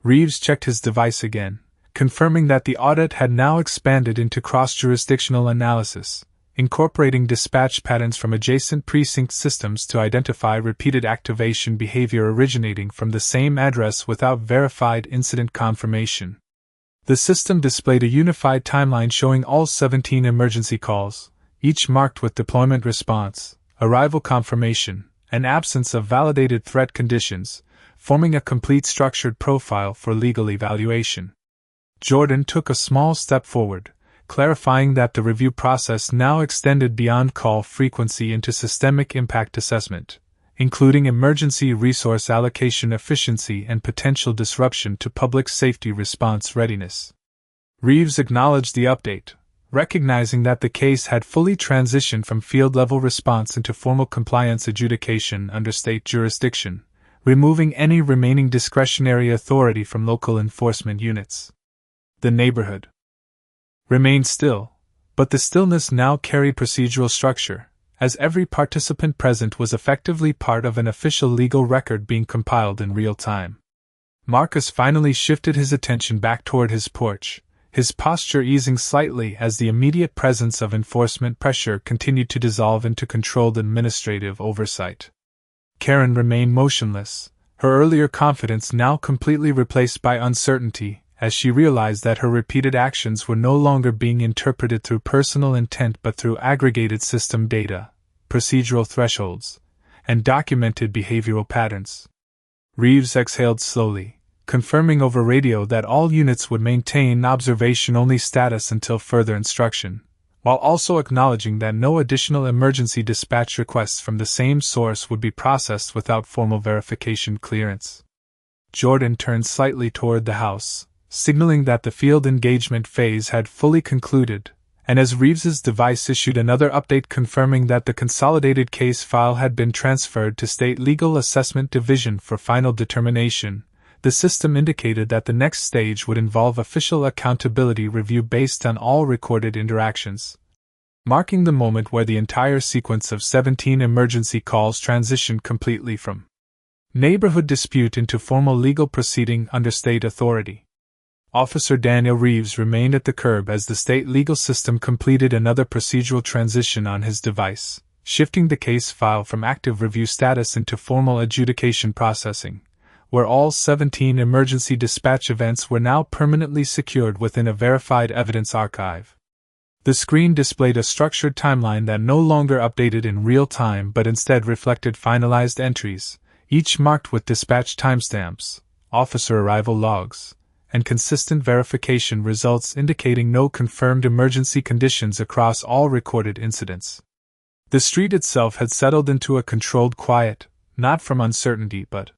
Reeves checked his device again, confirming that the audit had now expanded into cross-jurisdictional analysis, incorporating dispatch patterns from adjacent precinct systems to identify repeated activation behavior originating from the same address without verified incident confirmation. The system displayed a unified timeline showing all 17 emergency calls, each marked with deployment response, arrival confirmation, and absence of validated threat conditions, forming a complete structured profile for legal evaluation. Jordan took a small step forward, clarifying that the review process now extended beyond call frequency into systemic impact assessment, including emergency resource allocation efficiency and potential disruption to public safety response readiness. Reeves acknowledged the update, recognizing that the case had fully transitioned from field-level response into formal compliance adjudication under state jurisdiction, removing any remaining discretionary authority from local enforcement units. The neighborhood remained still, but the stillness now carried procedural structure, as every participant present was effectively part of an official legal record being compiled in real time. Marcus finally shifted his attention back toward his porch, his posture easing slightly as the immediate presence of enforcement pressure continued to dissolve into controlled administrative oversight. Karen remained motionless, her earlier confidence now completely replaced by uncertainty, as she realized that her repeated actions were no longer being interpreted through personal intent but through aggregated system data, procedural thresholds, and documented behavioral patterns. Reeves exhaled slowly, confirming over radio that all units would maintain observation-only status until further instruction, while also acknowledging that no additional emergency dispatch requests from the same source would be processed without formal verification clearance. Jordan turned slightly toward the house, signaling that the field engagement phase had fully concluded, and as Reeves's device issued another update confirming that the consolidated case file had been transferred to State Legal Assessment Division for final determination, the system indicated that the next stage would involve official accountability review based on all recorded interactions, marking the moment where the entire sequence of 17 emergency calls transitioned completely from neighborhood dispute into formal legal proceeding under state authority. Officer Daniel Reeves remained at the curb as the state legal system completed another procedural transition on his device, shifting the case file from active review status into formal adjudication processing, where all 17 emergency dispatch events were now permanently secured within a verified evidence archive. The screen displayed a structured timeline that no longer updated in real time but instead reflected finalized entries, each marked with dispatch timestamps, officer arrival logs, and consistent verification results indicating no confirmed emergency conditions across all recorded incidents. The street itself had settled into a controlled quiet, not from uncertainty but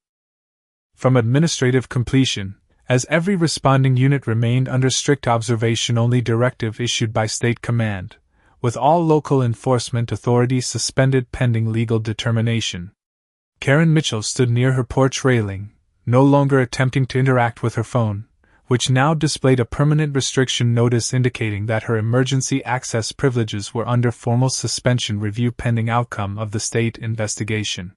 from administrative completion, as every responding unit remained under strict observation-only directive issued by State Command, with all local enforcement authorities suspended pending legal determination. Karen Mitchell stood near her porch railing, no longer attempting to interact with her phone, which now displayed a permanent restriction notice indicating that her emergency access privileges were under formal suspension review pending outcome of the state investigation.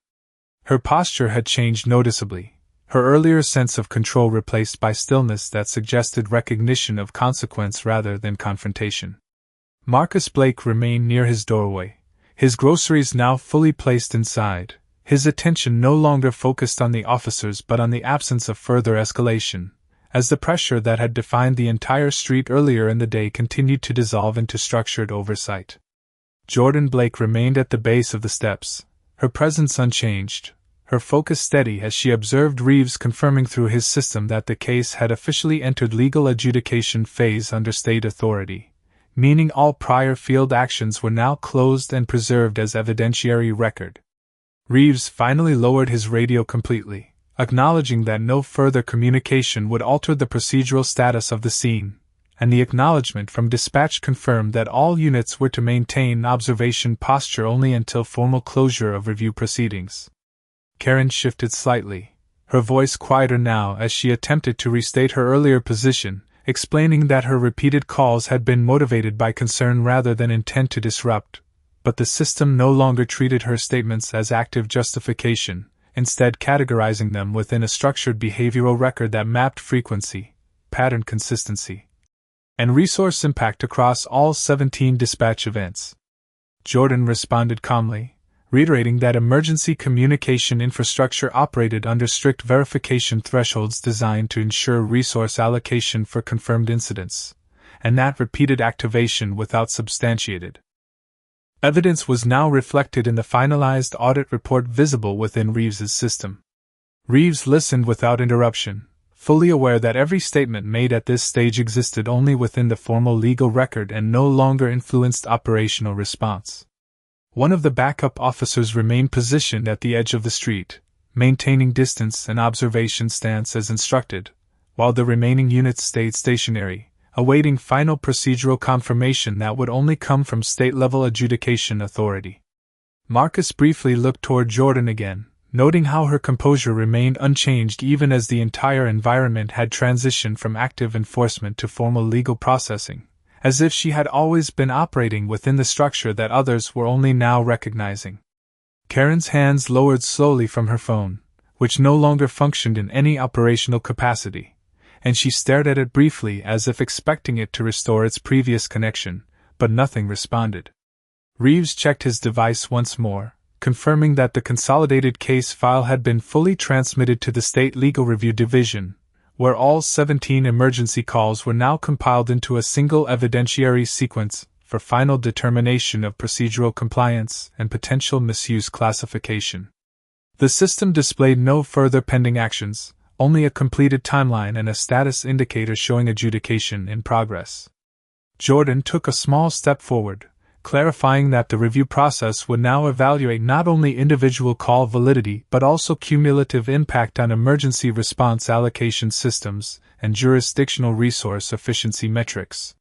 Her posture had changed noticeably, her earlier sense of control replaced by stillness that suggested recognition of consequence rather than confrontation. Marcus Blake remained near his doorway, his groceries now fully placed inside, his attention no longer focused on the officers but on the absence of further escalation, as the pressure that had defined the entire street earlier in the day continued to dissolve into structured oversight. Jordan Blake remained at the base of the steps, her presence unchanged, her focus steady as she observed Reeves confirming through his system that the case had officially entered legal adjudication phase under state authority, meaning all prior field actions were now closed and preserved as evidentiary record. Reeves finally lowered his radio completely, acknowledging that no further communication would alter the procedural status of the scene, and the acknowledgement from dispatch confirmed that all units were to maintain observation posture only until formal closure of review proceedings. Karen shifted slightly, her voice quieter now as she attempted to restate her earlier position, explaining that her repeated calls had been motivated by concern rather than intent to disrupt, but the system no longer treated her statements as active justification, instead categorizing them within a structured behavioral record that mapped frequency, pattern consistency, and resource impact across all 17 dispatch events. Jordan responded calmly, reiterating that emergency communication infrastructure operated under strict verification thresholds designed to ensure resource allocation for confirmed incidents, and that repeated activation without substantiated Evidence was now reflected in the finalized audit report visible within Reeves's system. Reeves listened without interruption, fully aware that every statement made at this stage existed only within the formal legal record and no longer influenced operational response. One of the backup officers remained positioned at the edge of the street, maintaining distance and observation stance as instructed, while the remaining units stayed stationary, awaiting final procedural confirmation that would only come from state-level adjudication authority. Marcus briefly looked toward Jordan again, noting how her composure remained unchanged even as the entire environment had transitioned from active enforcement to formal legal processing, as if she had always been operating within the structure that others were only now recognizing. Karen's hands lowered slowly from her phone, which no longer functioned in any operational capacity, and she stared at it briefly as if expecting it to restore its previous connection, but nothing responded. Reeves checked his device once more, confirming that the consolidated case file had been fully transmitted to the State Legal Review Division, where all 17 emergency calls were now compiled into a single evidentiary sequence for final determination of procedural compliance and potential misuse classification. The system displayed no further pending actions, only a completed timeline and a status indicator showing adjudication in progress. Jordan took a small step forward, clarifying that the review process would now evaluate not only individual call validity but also cumulative impact on emergency response allocation systems and jurisdictional resource efficiency metrics.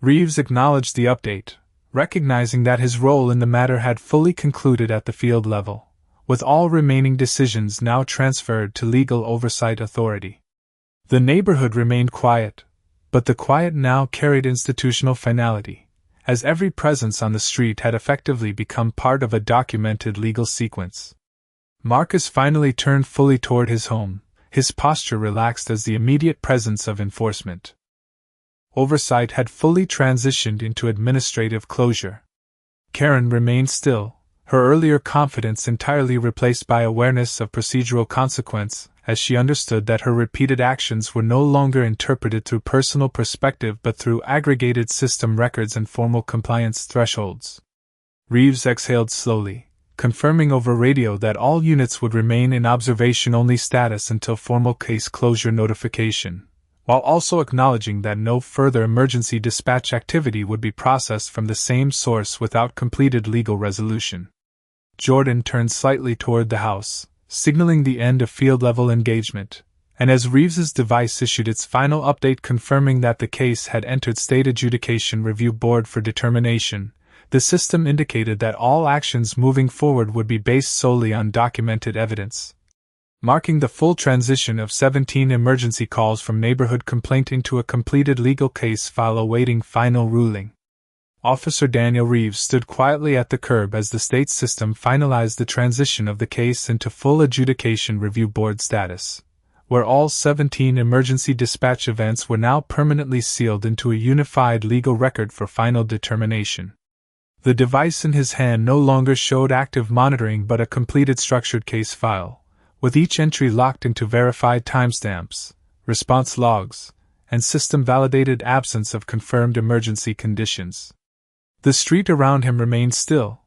Reeves acknowledged the update, recognizing that his role in the matter had fully concluded at the field level, with all remaining decisions now transferred to legal oversight authority. The neighborhood remained quiet, but the quiet now carried institutional finality, as every presence on the street had effectively become part of a documented legal sequence. Marcus finally turned fully toward his home, his posture relaxed as the immediate presence of enforcement oversight had fully transitioned into administrative closure. Karen remained still, her earlier confidence entirely replaced by awareness of procedural consequence, as she understood that her repeated actions were no longer interpreted through personal perspective but through aggregated system records and formal compliance thresholds. Reeves exhaled slowly, confirming over radio that all units would remain in observation-only status until formal case closure notification, while also acknowledging that no further emergency dispatch activity would be processed from the same source without completed legal resolution. Jordan turned slightly toward the house, signaling the end of field-level engagement, and as Reeves's device issued its final update confirming that the case had entered State Adjudication Review Board for determination, the system indicated that all actions moving forward would be based solely on documented evidence, marking the full transition of 17 emergency calls from neighborhood complaint into a completed legal case file awaiting final ruling. Officer Daniel Reeves stood quietly at the curb as the state system finalized the transition of the case into full adjudication review board status, where all 17 emergency dispatch events were now permanently sealed into a unified legal record for final determination. The device in his hand no longer showed active monitoring but a completed structured case file, with each entry locked into verified timestamps, response logs, and system-validated absence of confirmed emergency conditions. The street around him remained still,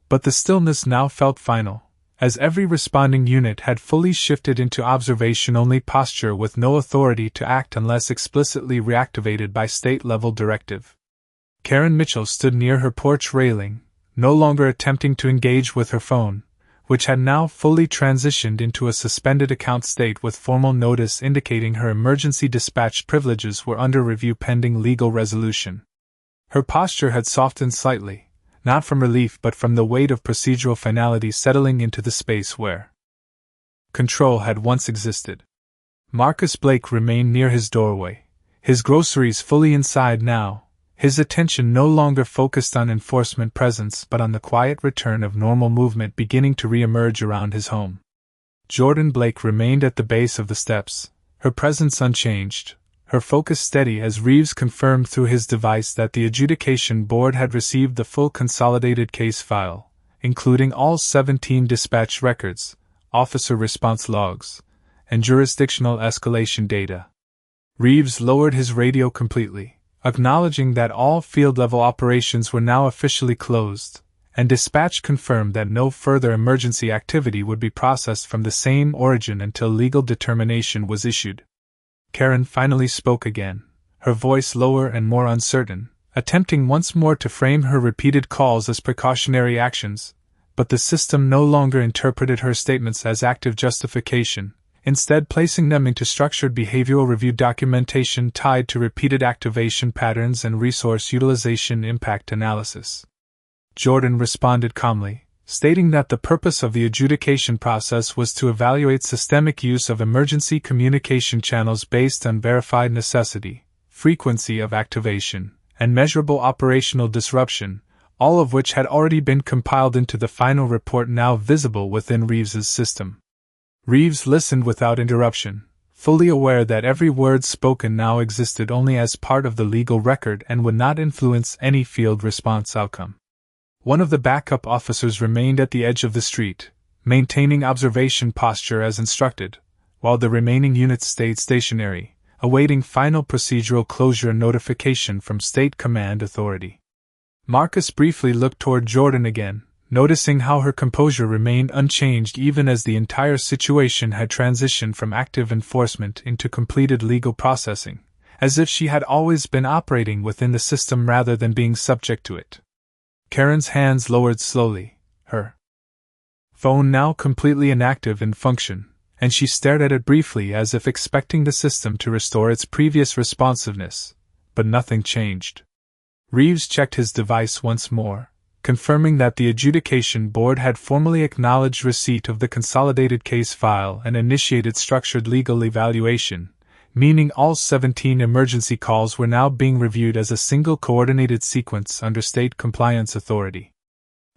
but the stillness now felt final, as every responding unit had fully shifted into observation-only posture with no authority to act unless explicitly reactivated by state-level directive. Karen Mitchell stood near her porch railing, no longer attempting to engage with her phone, which had now fully transitioned into a suspended account state with formal notice indicating her emergency dispatch privileges were under review pending legal resolution. Her posture had softened slightly, not from relief but from the weight of procedural finality settling into the space where control had once existed. Marcus Blake remained near his doorway, his groceries fully inside now, his attention no longer focused on enforcement presence but on the quiet return of normal movement beginning to re-emerge around his home. Jordan Blake remained at the base of the steps, her presence unchanged, her focus steady as Reeves confirmed through his device that the adjudication board had received the full consolidated case file, including all 17 dispatch records, officer response logs, and jurisdictional escalation data. Reeves lowered his radio completely, acknowledging that all field-level operations were now officially closed, and dispatch confirmed that no further emergency activity would be processed from the same origin until legal determination was issued. Karen finally spoke again, her voice lower and more uncertain, attempting once more to frame her repeated calls as precautionary actions, but the system no longer interpreted her statements as active justification, instead placing them into structured behavioral review documentation tied to repeated activation patterns and resource utilization impact analysis. Jordan responded calmly, stating that the purpose of the adjudication process was to evaluate systemic use of emergency communication channels based on verified necessity, frequency of activation, and measurable operational disruption, all of which had already been compiled into the final report now visible within Reeves's system. Reeves listened without interruption, fully aware that every word spoken now existed only as part of the legal record and would not influence any field response outcome. One of the backup officers remained at the edge of the street, maintaining observation posture as instructed, while the remaining units stayed stationary, awaiting final procedural closure notification from State Command Authority. Marcus briefly looked toward Jordan again, noticing how her composure remained unchanged even as the entire situation had transitioned from active enforcement into completed legal processing, as if she had always been operating within the system rather than being subject to it. Karen's hands lowered slowly, her phone now completely inactive in function, and she stared at it briefly as if expecting the system to restore its previous responsiveness, but nothing changed. Reeves checked his device once more, confirming that the adjudication board had formally acknowledged receipt of the consolidated case file and initiated structured legal evaluation, meaning all 17 emergency calls were now being reviewed as a single coordinated sequence under state compliance authority.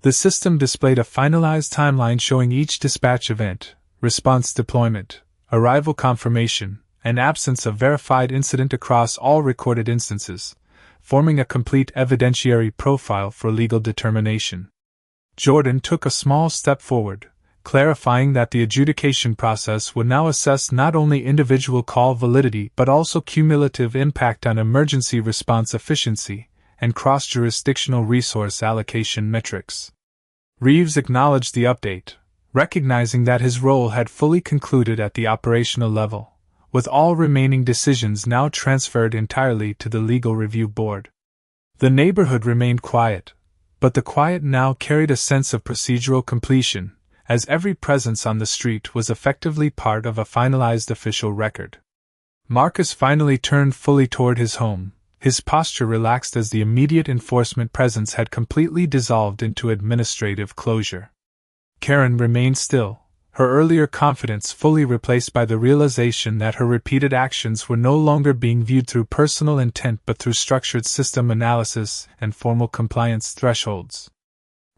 The system displayed a finalized timeline showing each dispatch event, response deployment, arrival confirmation, and absence of verified incident across all recorded instances, forming a complete evidentiary profile for legal determination. Jordan took a small step forward, clarifying that the adjudication process would now assess not only individual call validity but also cumulative impact on emergency response efficiency and cross-jurisdictional resource allocation metrics. Reeves acknowledged the update, recognizing that his role had fully concluded at the operational level, with all remaining decisions now transferred entirely to the Legal Review Board. The neighborhood remained quiet, but the quiet now carried a sense of procedural completion, as every presence on the street was effectively part of a finalized official record. Marcus finally turned fully toward his home, his posture relaxed as the immediate enforcement presence had completely dissolved into administrative closure. Karen remained still, her earlier confidence fully replaced by the realization that her repeated actions were no longer being viewed through personal intent but through structured system analysis and formal compliance thresholds.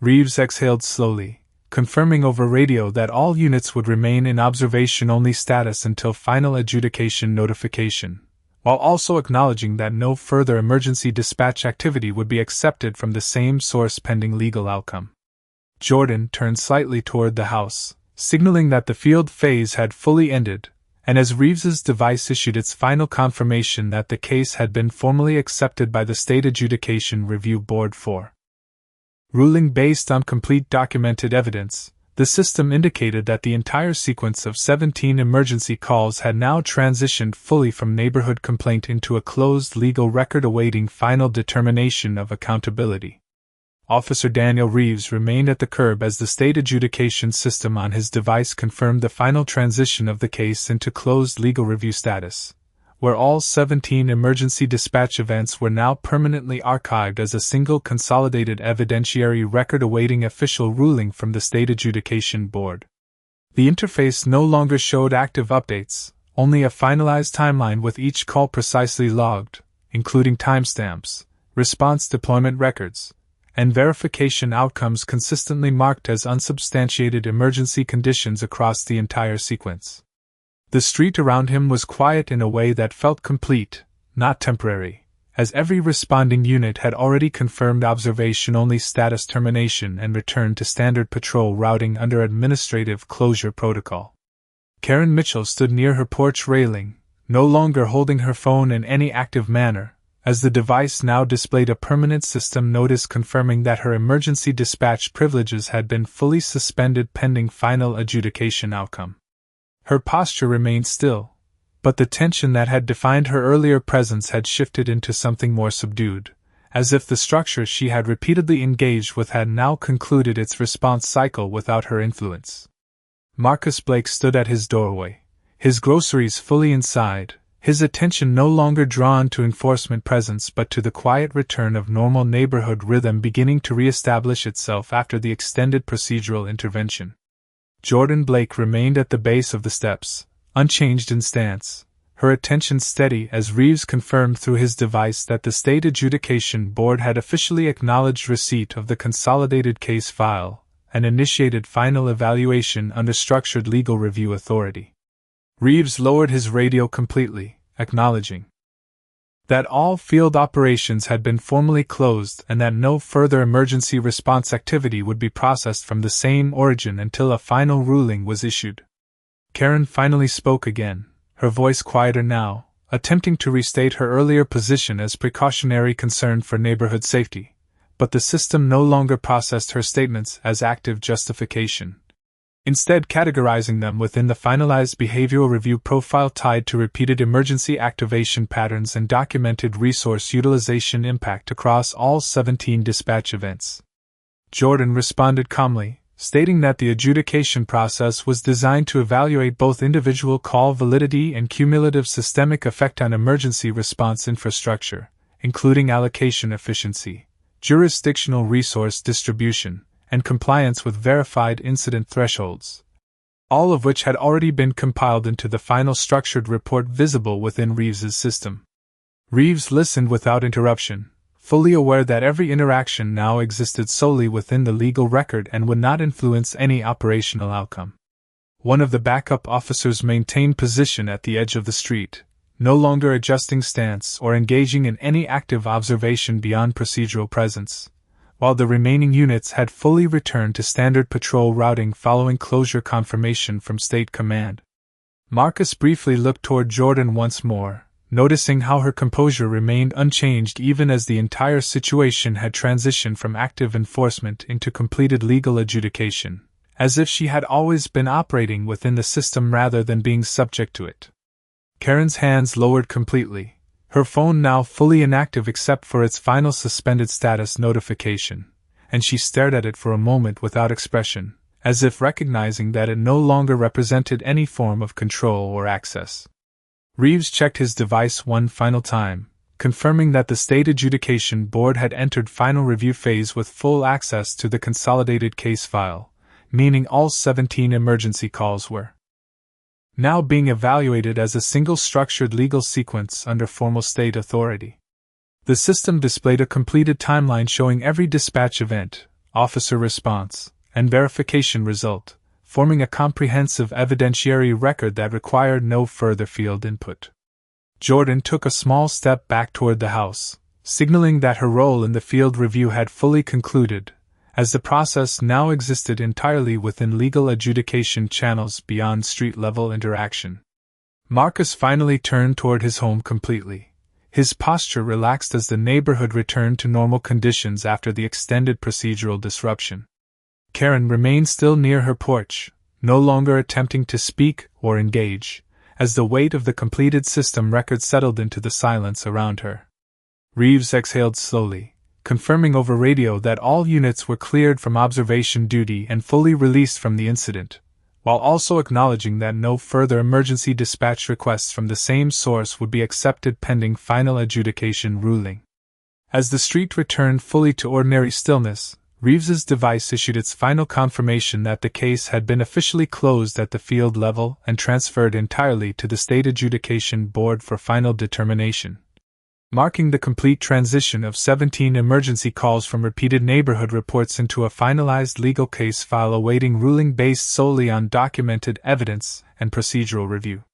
Reeves exhaled slowly, confirming over radio that all units would remain in observation-only status until final adjudication notification, while also acknowledging that no further emergency dispatch activity would be accepted from the same source pending legal outcome. Jordan turned slightly toward the house, signaling that the field phase had fully ended, and as Reeves's device issued its final confirmation that the case had been formally accepted by the State Adjudication Review Board for ruling based on complete documented evidence, the system indicated that the entire sequence of 17 emergency calls had now transitioned fully from neighborhood complaint into a closed legal record awaiting final determination of accountability. Officer Daniel Reeves remained at the curb as the state adjudication system on his device confirmed the final transition of the case into closed legal review status, where all 17 emergency dispatch events were now permanently archived as a single consolidated evidentiary record awaiting official ruling from the State Adjudication Board. The interface no longer showed active updates, only a finalized timeline with each call precisely logged, including timestamps, response deployment records, and verification outcomes consistently marked as unsubstantiated emergency conditions across the entire sequence. The street around him was quiet in a way that felt complete, not temporary, as every responding unit had already confirmed observation-only status termination and returned to standard patrol routing under administrative closure protocol. Karen Mitchell stood near her porch railing, no longer holding her phone in any active manner, as the device now displayed a permanent system notice confirming that her emergency dispatch privileges had been fully suspended pending final adjudication outcome. Her posture remained still, but the tension that had defined her earlier presence had shifted into something more subdued, as if the structure she had repeatedly engaged with had now concluded its response cycle without her influence. Marcus Blake stood at his doorway, his groceries fully inside, his attention no longer drawn to enforcement presence but to the quiet return of normal neighborhood rhythm beginning to re-establish itself after the extended procedural intervention. Jordan Blake remained at the base of the steps, unchanged in stance, her attention steady as Reeves confirmed through his device that the State Adjudication Board had officially acknowledged receipt of the consolidated case file and initiated final evaluation under structured legal review authority. Reeves lowered his radio completely, acknowledging that all field operations had been formally closed and that no further emergency response activity would be processed from the same origin until a final ruling was issued. Karen finally spoke again, her voice quieter now, attempting to restate her earlier position as precautionary concern for neighborhood safety, but the system no longer processed her statements as active justification, instead categorizing them within the finalized behavioral review profile tied to repeated emergency activation patterns and documented resource utilization impact across all 17 dispatch events. Jordan responded calmly, stating that the adjudication process was designed to evaluate both individual call validity and cumulative systemic effect on emergency response infrastructure, including allocation efficiency, jurisdictional resource distribution, and compliance with verified incident thresholds, all of which had already been compiled into the final structured report visible within Reeves's system. Reeves listened without interruption, fully aware that every interaction now existed solely within the legal record and would not influence any operational outcome. One of the backup officers maintained position at the edge of the street, no longer adjusting stance or engaging in any active observation beyond procedural presence, while the remaining units had fully returned to standard patrol routing following closure confirmation from State Command. Marcus briefly looked toward Jordan once more, noticing how her composure remained unchanged even as the entire situation had transitioned from active enforcement into completed legal adjudication, as if she had always been operating within the system rather than being subject to it. Karen's hands lowered completely, her phone now fully inactive except for its final suspended status notification, and she stared at it for a moment without expression, as if recognizing that it no longer represented any form of control or access. Reeves checked his device one final time, confirming that the State Adjudication Board had entered final review phase with full access to the consolidated case file, meaning all 17 emergency calls were now being evaluated as a single structured legal sequence under formal state authority. The system displayed a completed timeline showing every dispatch event, officer response, and verification result, forming a comprehensive evidentiary record that required no further field input. Jordan took a small step back toward the house, signaling that her role in the field review had fully concluded, as the process now existed entirely within legal adjudication channels beyond street-level interaction. Marcus finally turned toward his home completely, his posture relaxed as the neighborhood returned to normal conditions after the extended procedural disruption. Karen remained still near her porch, no longer attempting to speak or engage, as the weight of the completed system record settled into the silence around her. Reeves exhaled slowly, confirming over radio that all units were cleared from observation duty and fully released from the incident, while also acknowledging that no further emergency dispatch requests from the same source would be accepted pending final adjudication ruling. As the street returned fully to ordinary stillness, Reeves's device issued its final confirmation that the case had been officially closed at the field level and transferred entirely to the State Adjudication Board for final determination, marking the complete transition of 17 emergency calls from repeated neighborhood reports into a finalized legal case file awaiting ruling based solely on documented evidence and procedural review.